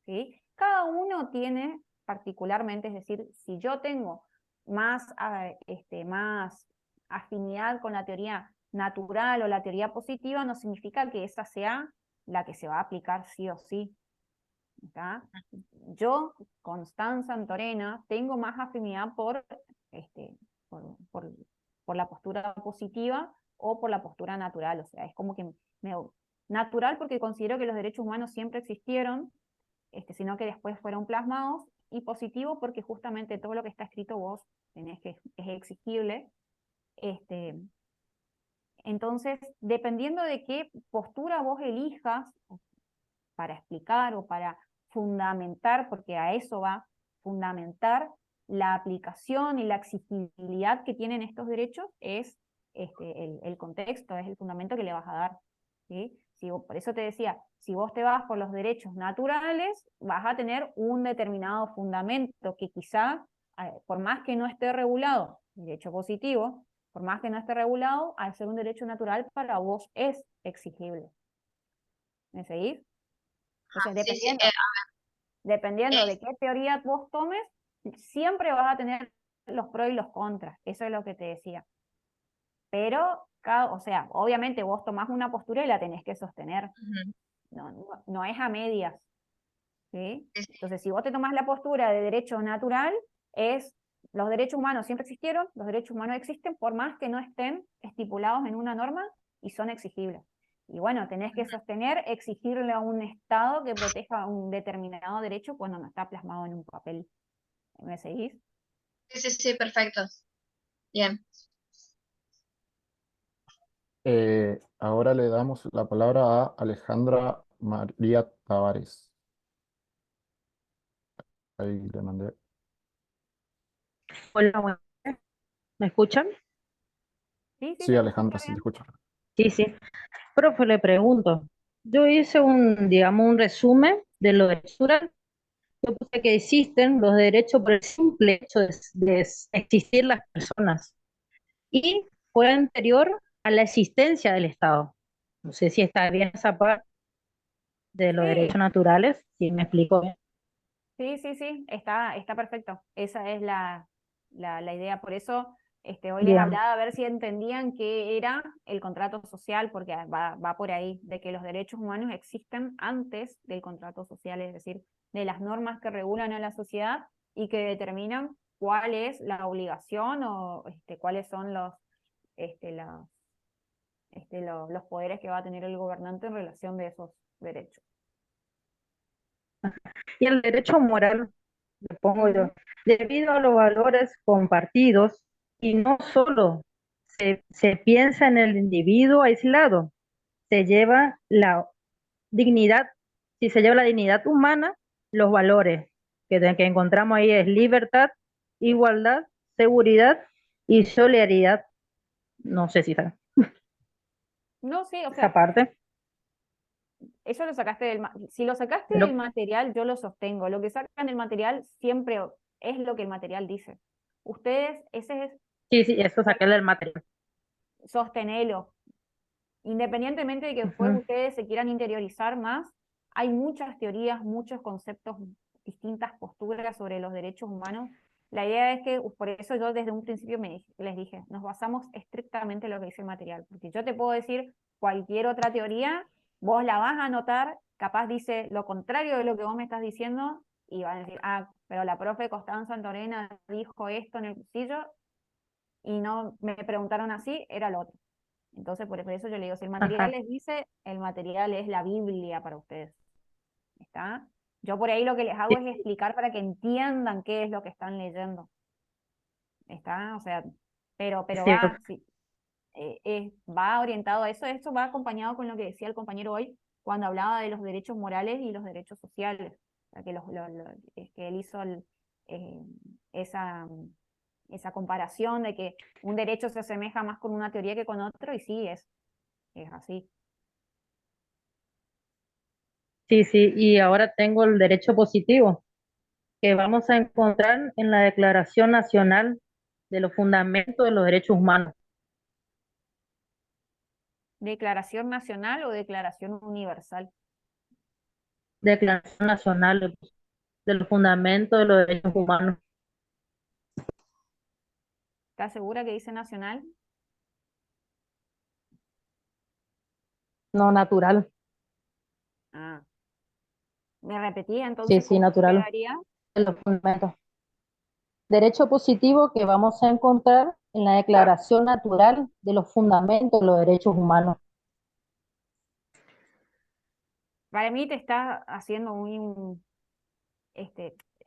¿sí? Cada uno tiene particularmente, es decir, si yo tengo más afinidad con la teoría natural o la teoría positiva, no significa que esa sea la que se va a aplicar sí o sí. ¿Está? Yo, Constanza Antorena, tengo más afinidad este, por, por, por la postura positiva o por la postura natural. O sea, es como que natural porque considero que los derechos humanos siempre existieron, sino que después fueron plasmados, y positivo porque justamente todo lo que está escrito vos tenés que es exigible. Entonces, dependiendo de qué postura vos elijas para explicar o para fundamentar, porque a eso va, fundamentar la aplicación y la exigibilidad que tienen estos derechos, es el contexto, es el fundamento que le vas a dar, ¿sí? Por eso te decía, si vos te vas por los derechos naturales, vas a tener un determinado fundamento que quizá, por más que no esté regulado, derecho positivo, por más que no esté regulado, al ser un derecho natural para vos es exigible. ¿Me seguís? Entonces, sí, sí, dependiendo eh, de qué teoría vos tomes, siempre vas a tener los pros y los contras. Eso es lo que te decía. Pero, o sea, obviamente vos tomás una postura y la tenés que sostener. ujú, No es a medias, ¿sí? sí, sí. Entonces, si vos te tomás la postura de derecho natural, los derechos humanos siempre existieron, los derechos humanos existen por más que no estén estipulados en una norma y son exigibles. Y bueno, tenés que sostener, exigirle a un Estado que proteja un determinado derecho cuando no está plasmado en un papel. ¿Me seguís? Sí, sí, sí, perfecto. Bien. Ahora le damos la palabra a Alejandra María Tavares. Ahí le mandé. Hola, ¿me escuchan? Sí, sí, Sí, te Alejandra, escucho sí te bien. escucho. Sí, sí. Profe, le pregunto, yo hice digamos, un resumen de lo de cultura. Yo puse que existen los derechos por el simple hecho de existir las personas y fue anterior a la existencia del Estado. No sé si está bien esa parte de los Sí, derechos naturales, si me explico bien. sí, está perfecto. Esa es la idea. Por eso hoy les Bien. hablaba a ver si entendían qué era el contrato social, porque va por ahí, de que los derechos humanos existen antes del contrato social, es decir, de las normas que regulan a la sociedad y que determinan cuál es la obligación o cuáles son este, la- los poderes que va a tener el gobernante en relación de esos derechos. Y el derecho moral, le pongo yo, Ujú. debido a los valores compartidos y no solo se piensa en el individuo aislado, se lleva la dignidad, si se lleva la dignidad humana, los valores que encontramos ahí es libertad, igualdad, seguridad y solidaridad. No sé si está No, sí, o esa sea, parte, eso lo sacaste si lo sacaste del pero material, yo lo sostengo. Lo que sacan del material siempre es lo que el material dice. Ustedes, ese es sí, sí, eso saqué del material. sostenelo. Independientemente de que después Ujú. ustedes se quieran interiorizar más, hay muchas teorías, muchos conceptos, distintas posturas sobre los derechos humanos. La idea es que, por eso yo desde un principio les dije, nos basamos estrictamente en lo que dice el material, porque yo te puedo decir cualquier otra teoría, vos la vas a anotar, capaz dice lo contrario de lo que vos me estás diciendo, y van a decir, ah, pero la profe Constanza Antorena dijo esto en el cursillo, y no me preguntaron así, era lo otro. Entonces, por eso yo le digo, si el material Ajá. les dice, el material es la Biblia para ustedes. ¿Está? Yo por ahí lo que les hago Sí, es explicar para que entiendan qué es lo que están leyendo. ¿Está? O sea, pero sí, va, sí, va orientado a eso. Esto va acompañado con lo que decía el compañero hoy cuando hablaba de los derechos morales y los derechos sociales. O sea, que, es que él hizo eh, esa, esa comparación de que un derecho se asemeja más con una teoría que con otro, y sí, es así. sí, sí, y ahora tengo el derecho positivo, que vamos a encontrar en la Declaración Nacional de los Fundamentos de los Derechos Humanos. ¿Declaración nacional o declaración universal? Declaración Nacional de los Fundamentos de los Derechos Humanos. ¿Estás segura que dice nacional? No, natural. Ah, ¿me repetía Sí, entonces sí, cómo natural. quedaría? De los fundamentos. Derecho positivo que vamos a encontrar en la Declaración Natural de los Fundamentos de los Derechos Humanos. Para mí te está haciendo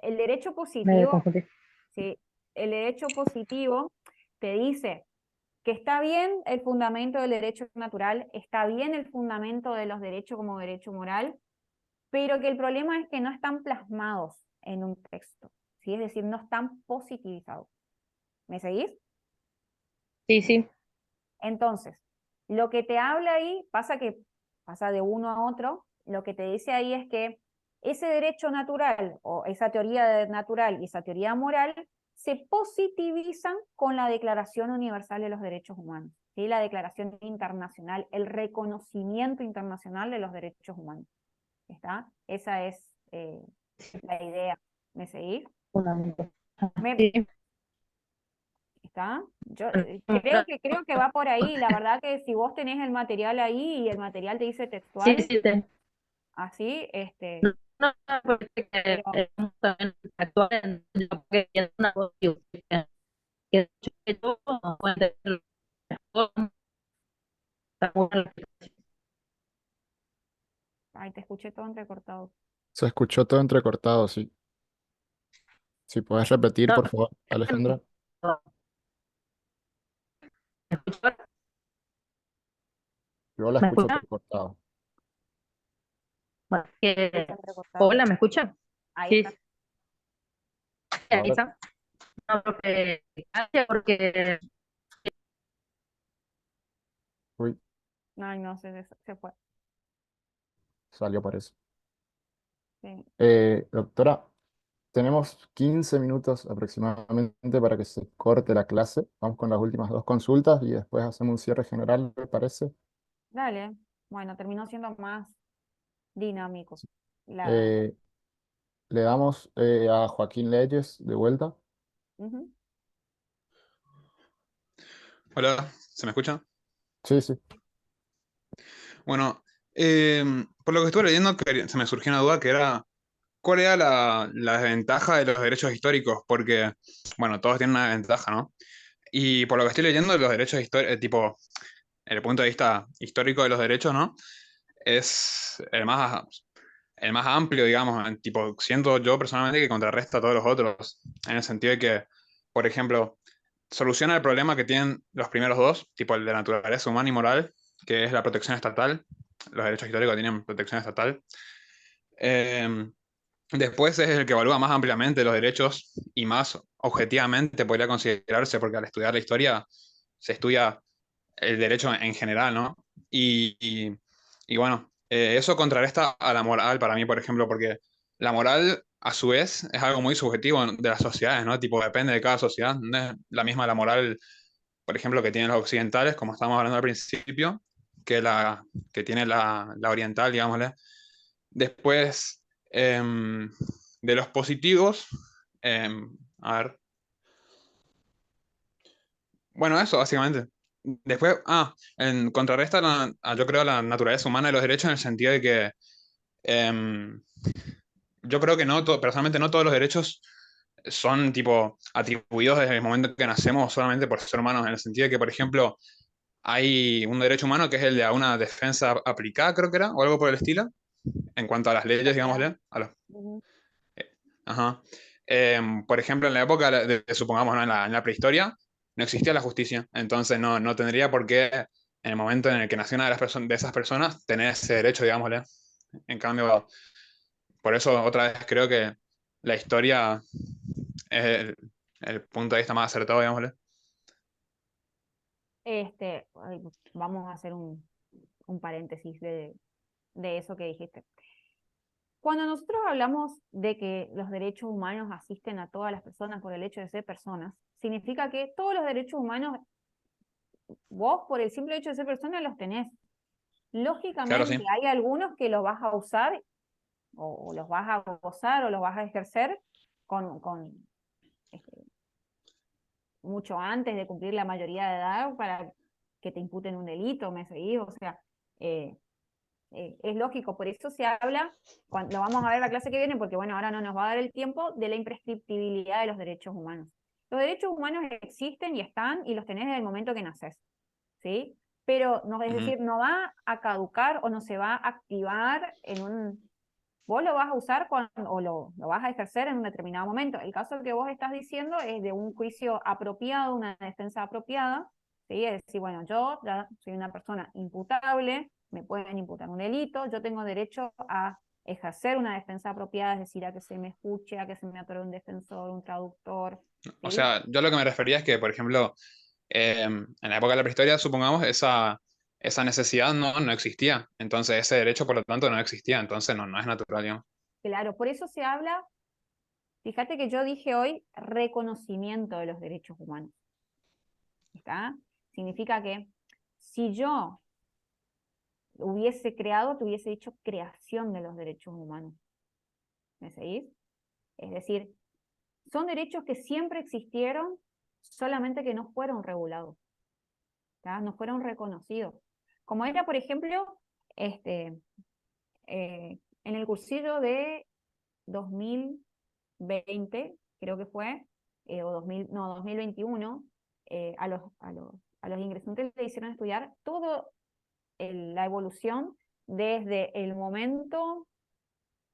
el derecho Me positivo, confundí. sí, el derecho positivo te dice que está bien el fundamento del derecho natural, está bien el fundamento de los derechos como derecho moral, pero que el problema es que no están plasmados en un texto, ¿sí? Es decir, no están positivizados. ¿Me seguís? Sí, sí. Entonces, lo que te habla ahí pasa de uno a otro, lo que te dice ahí es que ese derecho natural o esa teoría natural y esa teoría moral se positivizan con la Declaración Universal de los Derechos Humanos, ¿sí? La Declaración Internacional, el reconocimiento internacional de los derechos humanos. ¿Está? Esa es la idea. ¿Me seguís? Fundamentos. Me, Sí. ¿Está? Yo creo que va por ahí. La verdad que si vos tenés el material ahí y el material te dice Sí, textual, sí, así, no, no, porque pero también actuar en lo que es una cosa que todo no puede ser todo, está muy mal. ay, te escuché todo entrecortado. Se escuchó todo entrecortado, sí. Si puedes repetir, No, por favor, Alejandra. no, ¿me escuchas? Yo la ¿Me escucho escuchas? entrecortado. Bueno, Te escuché entrecortado. hola, ¿me escuchan? Ahí Sí, está. ahí Ahora, está. No, gracias porque uy, Ay, no, se fue. Salió por eso. Sí. Doctora, tenemos 15 minutos aproximadamente para que se corte la clase. Vamos con las últimas dos consultas y después hacemos un cierre general, ¿me parece? Dale. Bueno, terminó siendo más dinámico. Eh, Le damos a Joaquín Leyes de vuelta. Ujú. Hola, ¿se me escucha? Sí, sí. Bueno, por lo que estuve leyendo, se me surgió una duda que era, ¿cuál era la desventaja de los derechos históricos? Porque, bueno, todos tienen una ventaja, ¿no? Y por lo que estoy leyendo, los derechos históricos, tipo, el punto de vista histórico de los derechos, ¿no? Es el más amplio, digamos, tipo, siento yo personalmente que contrarresta a todos los otros, en el sentido de que, por ejemplo, soluciona el problema que tienen los primeros dos, tipo el de naturaleza humana y moral, que es la protección estatal. Los derechos históricos tienen protección estatal. Eh, Después es el que evalúa más ampliamente los derechos y más objetivamente podría considerarse, porque al estudiar la historia se estudia el derecho en general, ¿no? Y bueno, eso contrarresta a la moral para mí, por ejemplo, porque la moral, a su vez, es algo muy subjetivo de las sociedades, ¿no? Tipo, depende de cada sociedad. No es la misma la moral, por ejemplo, que tienen los occidentales, como estábamos hablando al principio, que la que tiene la oriental, digámosle. Después, de los positivos, a ver, bueno, eso básicamente. Después, contrarresta yo creo la naturaleza humana y los derechos en el sentido de que em, yo creo que personalmente no todos los derechos son tipo atribuidos desde el momento que nacemos solamente por ser humanos, en el sentido de que, por ejemplo, hay un derecho humano que es el de una defensa aplicada, creo que era, o algo por el estilo, en cuanto a las leyes, digámosle, Ujú. Ajá. Por ejemplo, en la época, supongamos, ¿no? En la prehistoria, no existía la justicia. Entonces no tendría por qué, en el momento en el que nació una de, de esas personas, tener ese derecho, digámosle. En cambio, por eso otra vez creo que la historia es el punto de vista más acertado, digámosle. Ay, vamos a hacer un paréntesis de eso que dijiste. Cuando nosotros hablamos de que los derechos humanos asisten a todas las personas por el hecho de ser personas, significa que todos los derechos humanos, vos por el simple hecho de ser persona los tenés. Claro, Lógicamente, sí. hay algunos que los vas a usar o los vas a gozar o los vas a ejercer con mucho antes de cumplir la mayoría de edad para que te imputen un delito, ¿me seguís? O sea, es lógico, por eso se habla, cuando, lo vamos a ver la clase que viene, porque bueno, ahora no nos va a dar el tiempo, de la imprescriptibilidad de los derechos humanos. Los derechos humanos existen y están y los tenés desde el momento que naces, ¿sí? Pero no, es decir, no va a caducar o no se va a activar en un... Vos lo vas a usar o lo vas a ejercer en un determinado momento. El caso que vos estás diciendo es de un juicio apropiado, una defensa apropiada, ¿sí? Es decir, bueno, yo ya soy una persona imputable, me pueden imputar un delito, yo tengo derecho a ejercer una defensa apropiada, es decir, a que se me escuche, a que se me otorgue un defensor, un traductor, O ¿sí? sea, yo lo que me refería es que, por ejemplo, en la época de la prehistoria, supongamos, esa necesidad no existía. Entonces, ese derecho, por lo tanto, no existía. Entonces, no es natural, digamos. Claro, por eso se habla, fíjate que yo dije hoy reconocimiento de los derechos humanos, ¿está? Significa que si yo hubiese creado, te hubiese dicho creación de los derechos humanos. ¿Me seguís? Es decir, son derechos que siempre existieron, solamente que no fueron regulados, ¿tá? No fueron reconocidos. Como era, por ejemplo, en el cursillo de 2020, creo que fue, o 2021, a los ingresantes le hicieron estudiar toda la evolución desde el momento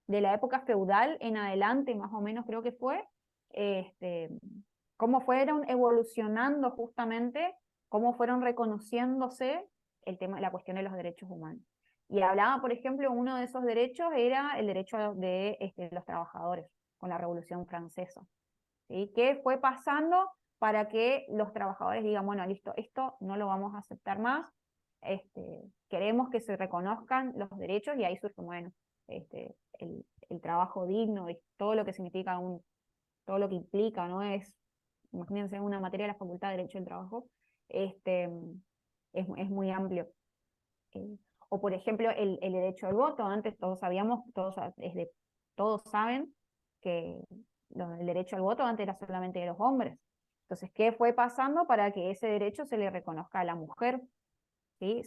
de la época feudal en adelante, más o menos creo que fue, cómo fueron evolucionando justamente, cómo fueron reconociéndose el tema, la cuestión de los derechos humanos. Y hablaba, por ejemplo, uno de esos derechos era el derecho de los trabajadores con la Revolución Francesa, ¿sí? ¿Qué fue pasando para que los trabajadores digan, bueno, listo, esto no lo vamos a aceptar más, queremos que se reconozcan los derechos, y ahí surge, bueno, el trabajo digno y todo lo que significa todo lo que implica, ¿no? Imagínense una materia de la Facultad de Derecho del Trabajo, es muy amplio. O por ejemplo, el derecho al voto. Antes todos sabíamos, todos saben que el derecho al voto antes era solamente de los hombres. Entonces, ¿qué fue pasando para que ese derecho se le reconozca a la mujer? ¿Sí?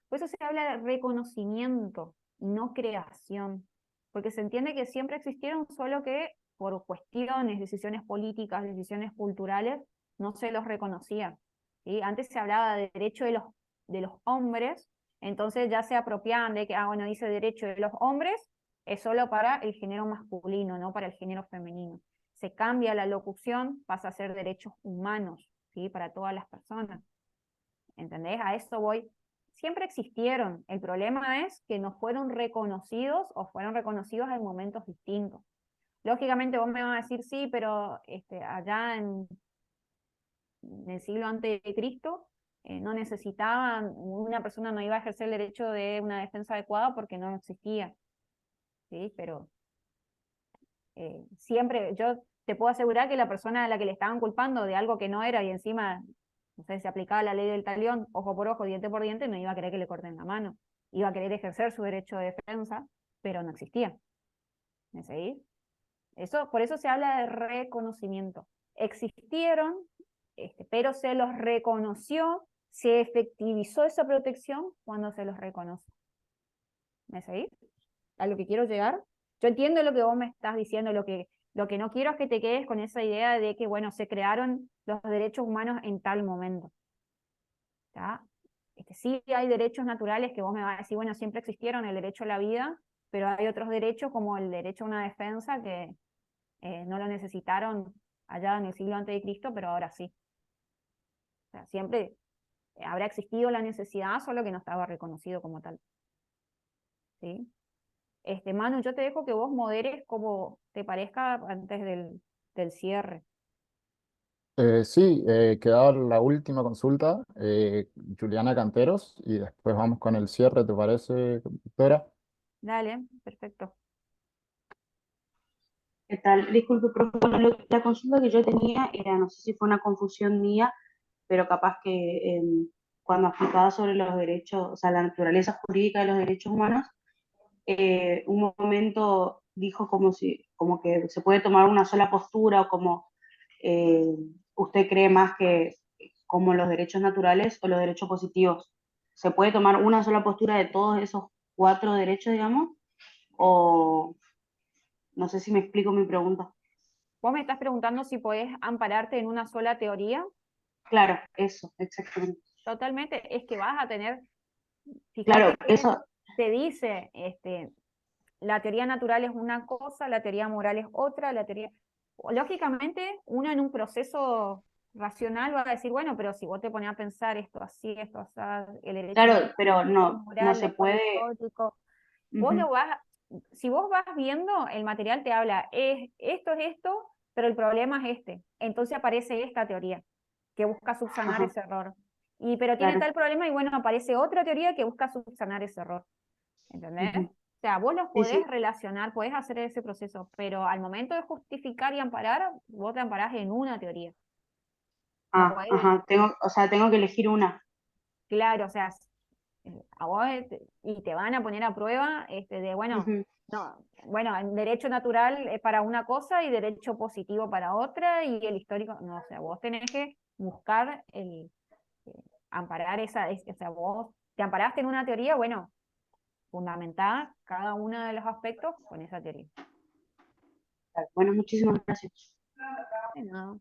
Por eso se habla de reconocimiento, no creación, porque se entiende que siempre existieron, solo que por cuestiones, decisiones políticas, decisiones culturales, no se los reconocía, ¿sí? Antes se hablaba de derecho de los hombres, entonces ya se apropiaban de que, bueno, dice derecho de los hombres, es solo para el género masculino, no para el género femenino. Se cambia la locución, pasa a ser derechos humanos, ¿sí? Para todas las personas. ¿Entendés? A eso voy. Siempre existieron. El problema es que no fueron reconocidos, o fueron reconocidos en momentos distintos. Lógicamente vos me vas a decir, sí, pero allá en el siglo antes de Cristo no necesitaban, una persona no iba a ejercer el derecho de una defensa adecuada porque no existía. ¿Sí? Pero siempre, yo te puedo asegurar que la persona a la que le estaban culpando de algo que no era, y encima, no sé, se aplicaba la ley del talión, ojo por ojo, diente por diente, no iba a querer que le corten la mano. Iba a querer ejercer su derecho de defensa, pero no existía. ¿Me seguís? Por eso se habla de reconocimiento. Existieron, pero se los reconoció, se efectivizó esa protección cuando se los reconoce. ¿Me seguís? A lo que quiero llegar. Yo entiendo lo que vos me estás diciendo, lo que no quiero es que te quedes con esa idea de que, bueno, se crearon los derechos humanos en tal momento. ¿Tá? Sí hay derechos naturales que vos me vas a decir, bueno, siempre existieron, el derecho a la vida, pero hay otros derechos como el derecho a una defensa que no lo necesitaron allá en el siglo antes de Cristo, pero ahora sí. O sea, siempre habrá existido la necesidad, solo que no estaba reconocido como tal. ¿Sí? Manu, yo te dejo que vos moderes como te parezca antes del cierre. Sí, quedaba la última consulta, Juliana Canteros, y después vamos con el cierre, ¿te parece, doctora? Dale, perfecto. ¿Qué tal? Disculpe, profe, la consulta que yo tenía era, no sé si fue una confusión mía, pero capaz que cuando explicaba sobre los derechos, o sea, la naturaleza jurídica de los derechos humanos, un momento dijo como que se puede tomar una sola postura, o como usted cree más que como los derechos naturales o los derechos positivos. ¿Se puede tomar una sola postura de todos esos 4 derechos, digamos? O no sé si me explico mi pregunta. Vos me estás preguntando si podés ampararte en una sola teoría. Claro, eso, exactamente. Totalmente, es que vas a tener, Claro, fíjate que eso, te dice, la teoría natural es una cosa, la teoría moral es otra, lógicamente, uno en un proceso racional va a decir, bueno, pero si vos te pones a pensar esto así, el derecho claro, pero no moral, se después puede. histórico, vos lo si vos vas viendo, el material te habla, esto es esto, pero el problema es este. Entonces aparece esta teoría, que busca subsanar Ajá, ese error. Pero tiene claro, tal problema, y bueno, aparece otra teoría que busca subsanar ese error. ¿Entendés? ujú. O sea, vos los Sí, podés sí. relacionar, podés hacer ese proceso, pero al momento de justificar y amparar, vos te amparás en una teoría. No podés, Ajá, tengo que elegir una. claro, o sea, a vos y te van a poner a prueba bueno, Ujú, no, bueno, el derecho natural es para una cosa y derecho positivo para otra, y el histórico, no, o sea, vos tenés que buscar amparar o sea, vos te amparaste en una teoría, bueno, fundamentar cada uno de los aspectos con esa teoría. Bueno, muchísimas gracias. No,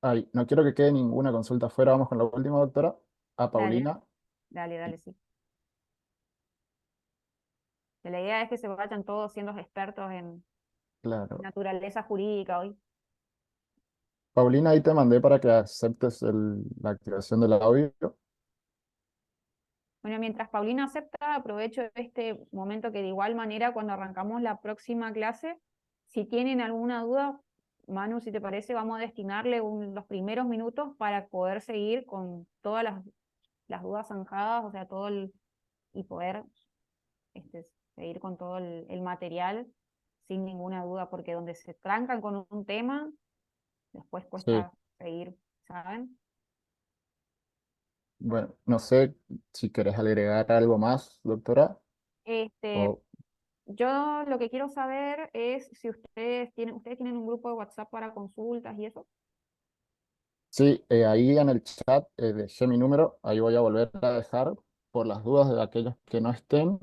Ay, no quiero que quede ninguna consulta afuera, vamos con la última, doctora, a dale, Paulina. dale, sí. Que la idea es que se vayan todos siendo expertos en Claro. naturaleza jurídica hoy. Paulina, ahí te mandé para que aceptes la activación del audio. Bueno, mientras Paulina acepta, aprovecho este momento que de igual manera cuando arrancamos la próxima clase, si tienen alguna duda, Manu, si te parece, vamos a destinarle los primeros minutos para poder seguir con todas las las dudas zanjadas, o sea, y poder seguir con todo el material sin ninguna duda, porque donde se trancan con un tema, después Sí, cuesta seguir, ¿saben? bueno, no sé si querés agregar algo más, doctora. Este, O, yo lo que quiero saber es si ustedes tienen un grupo de WhatsApp para consultas y eso. sí, ahí en el chat dejé mi número, ahí voy a volver a dejar por las dudas de aquellos que no estén,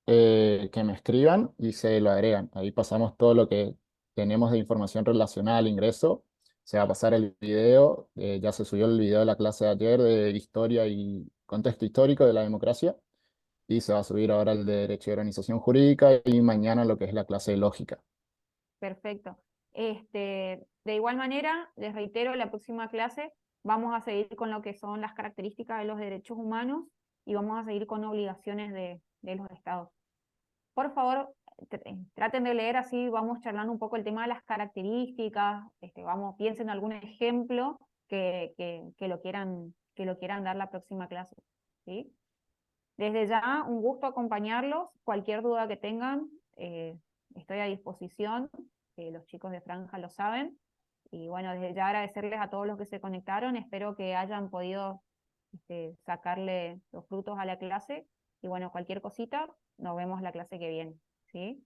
que me escriban y se lo agregan. Ahí pasamos todo lo que tenemos de información relacionada al ingreso. Se va a pasar el video, ya se subió el video de la clase de ayer de historia y contexto histórico de la democracia, y se va a subir ahora el de derecho y organización jurídica y mañana lo que es la clase de lógica. Perfecto. De igual manera, les reitero, la próxima clase vamos a seguir con lo que son las características de los derechos humanos y vamos a seguir con obligaciones de los estados. Por favor, traten de leer, así vamos charlando un poco el tema de las características, piensen en algún ejemplo que lo quieran dar la próxima clase, ¿sí? Desde ya, un gusto acompañarlos. Cualquier duda que tengan, estoy a disposición. Los chicos de Franja lo saben. Y bueno, desde ya agradecerles a todos los que se conectaron. Espero que hayan podido sacarle los frutos a la clase. Y bueno, cualquier cosita, nos vemos la clase que viene. ¿Sí?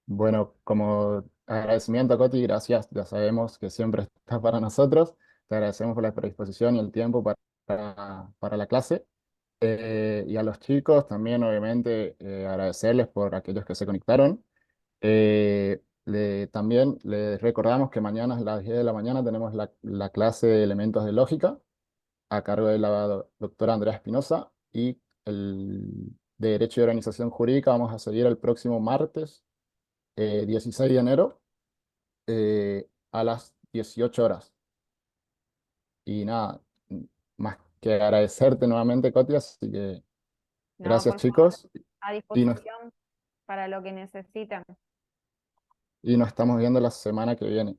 Bueno, como agradecimiento, Coti, gracias. Ya sabemos que siempre estás para nosotros. Te agradecemos por la predisposición y el tiempo para la clase. Y a los chicos también, obviamente, agradecerles por aquellos que se conectaron. También les recordamos que mañana a las 10 de la mañana tenemos la clase de elementos de lógica a cargo de la doctora Andrea Espinosa, y el de Derecho y Organización Jurídica vamos a seguir el próximo martes 16 de enero a las 18 horas. Y nada, más que agradecerte nuevamente, Cotia, así que No, gracias por favor, chicos, a y nos, disposición para lo que necesitan. y nos estamos viendo la semana que viene.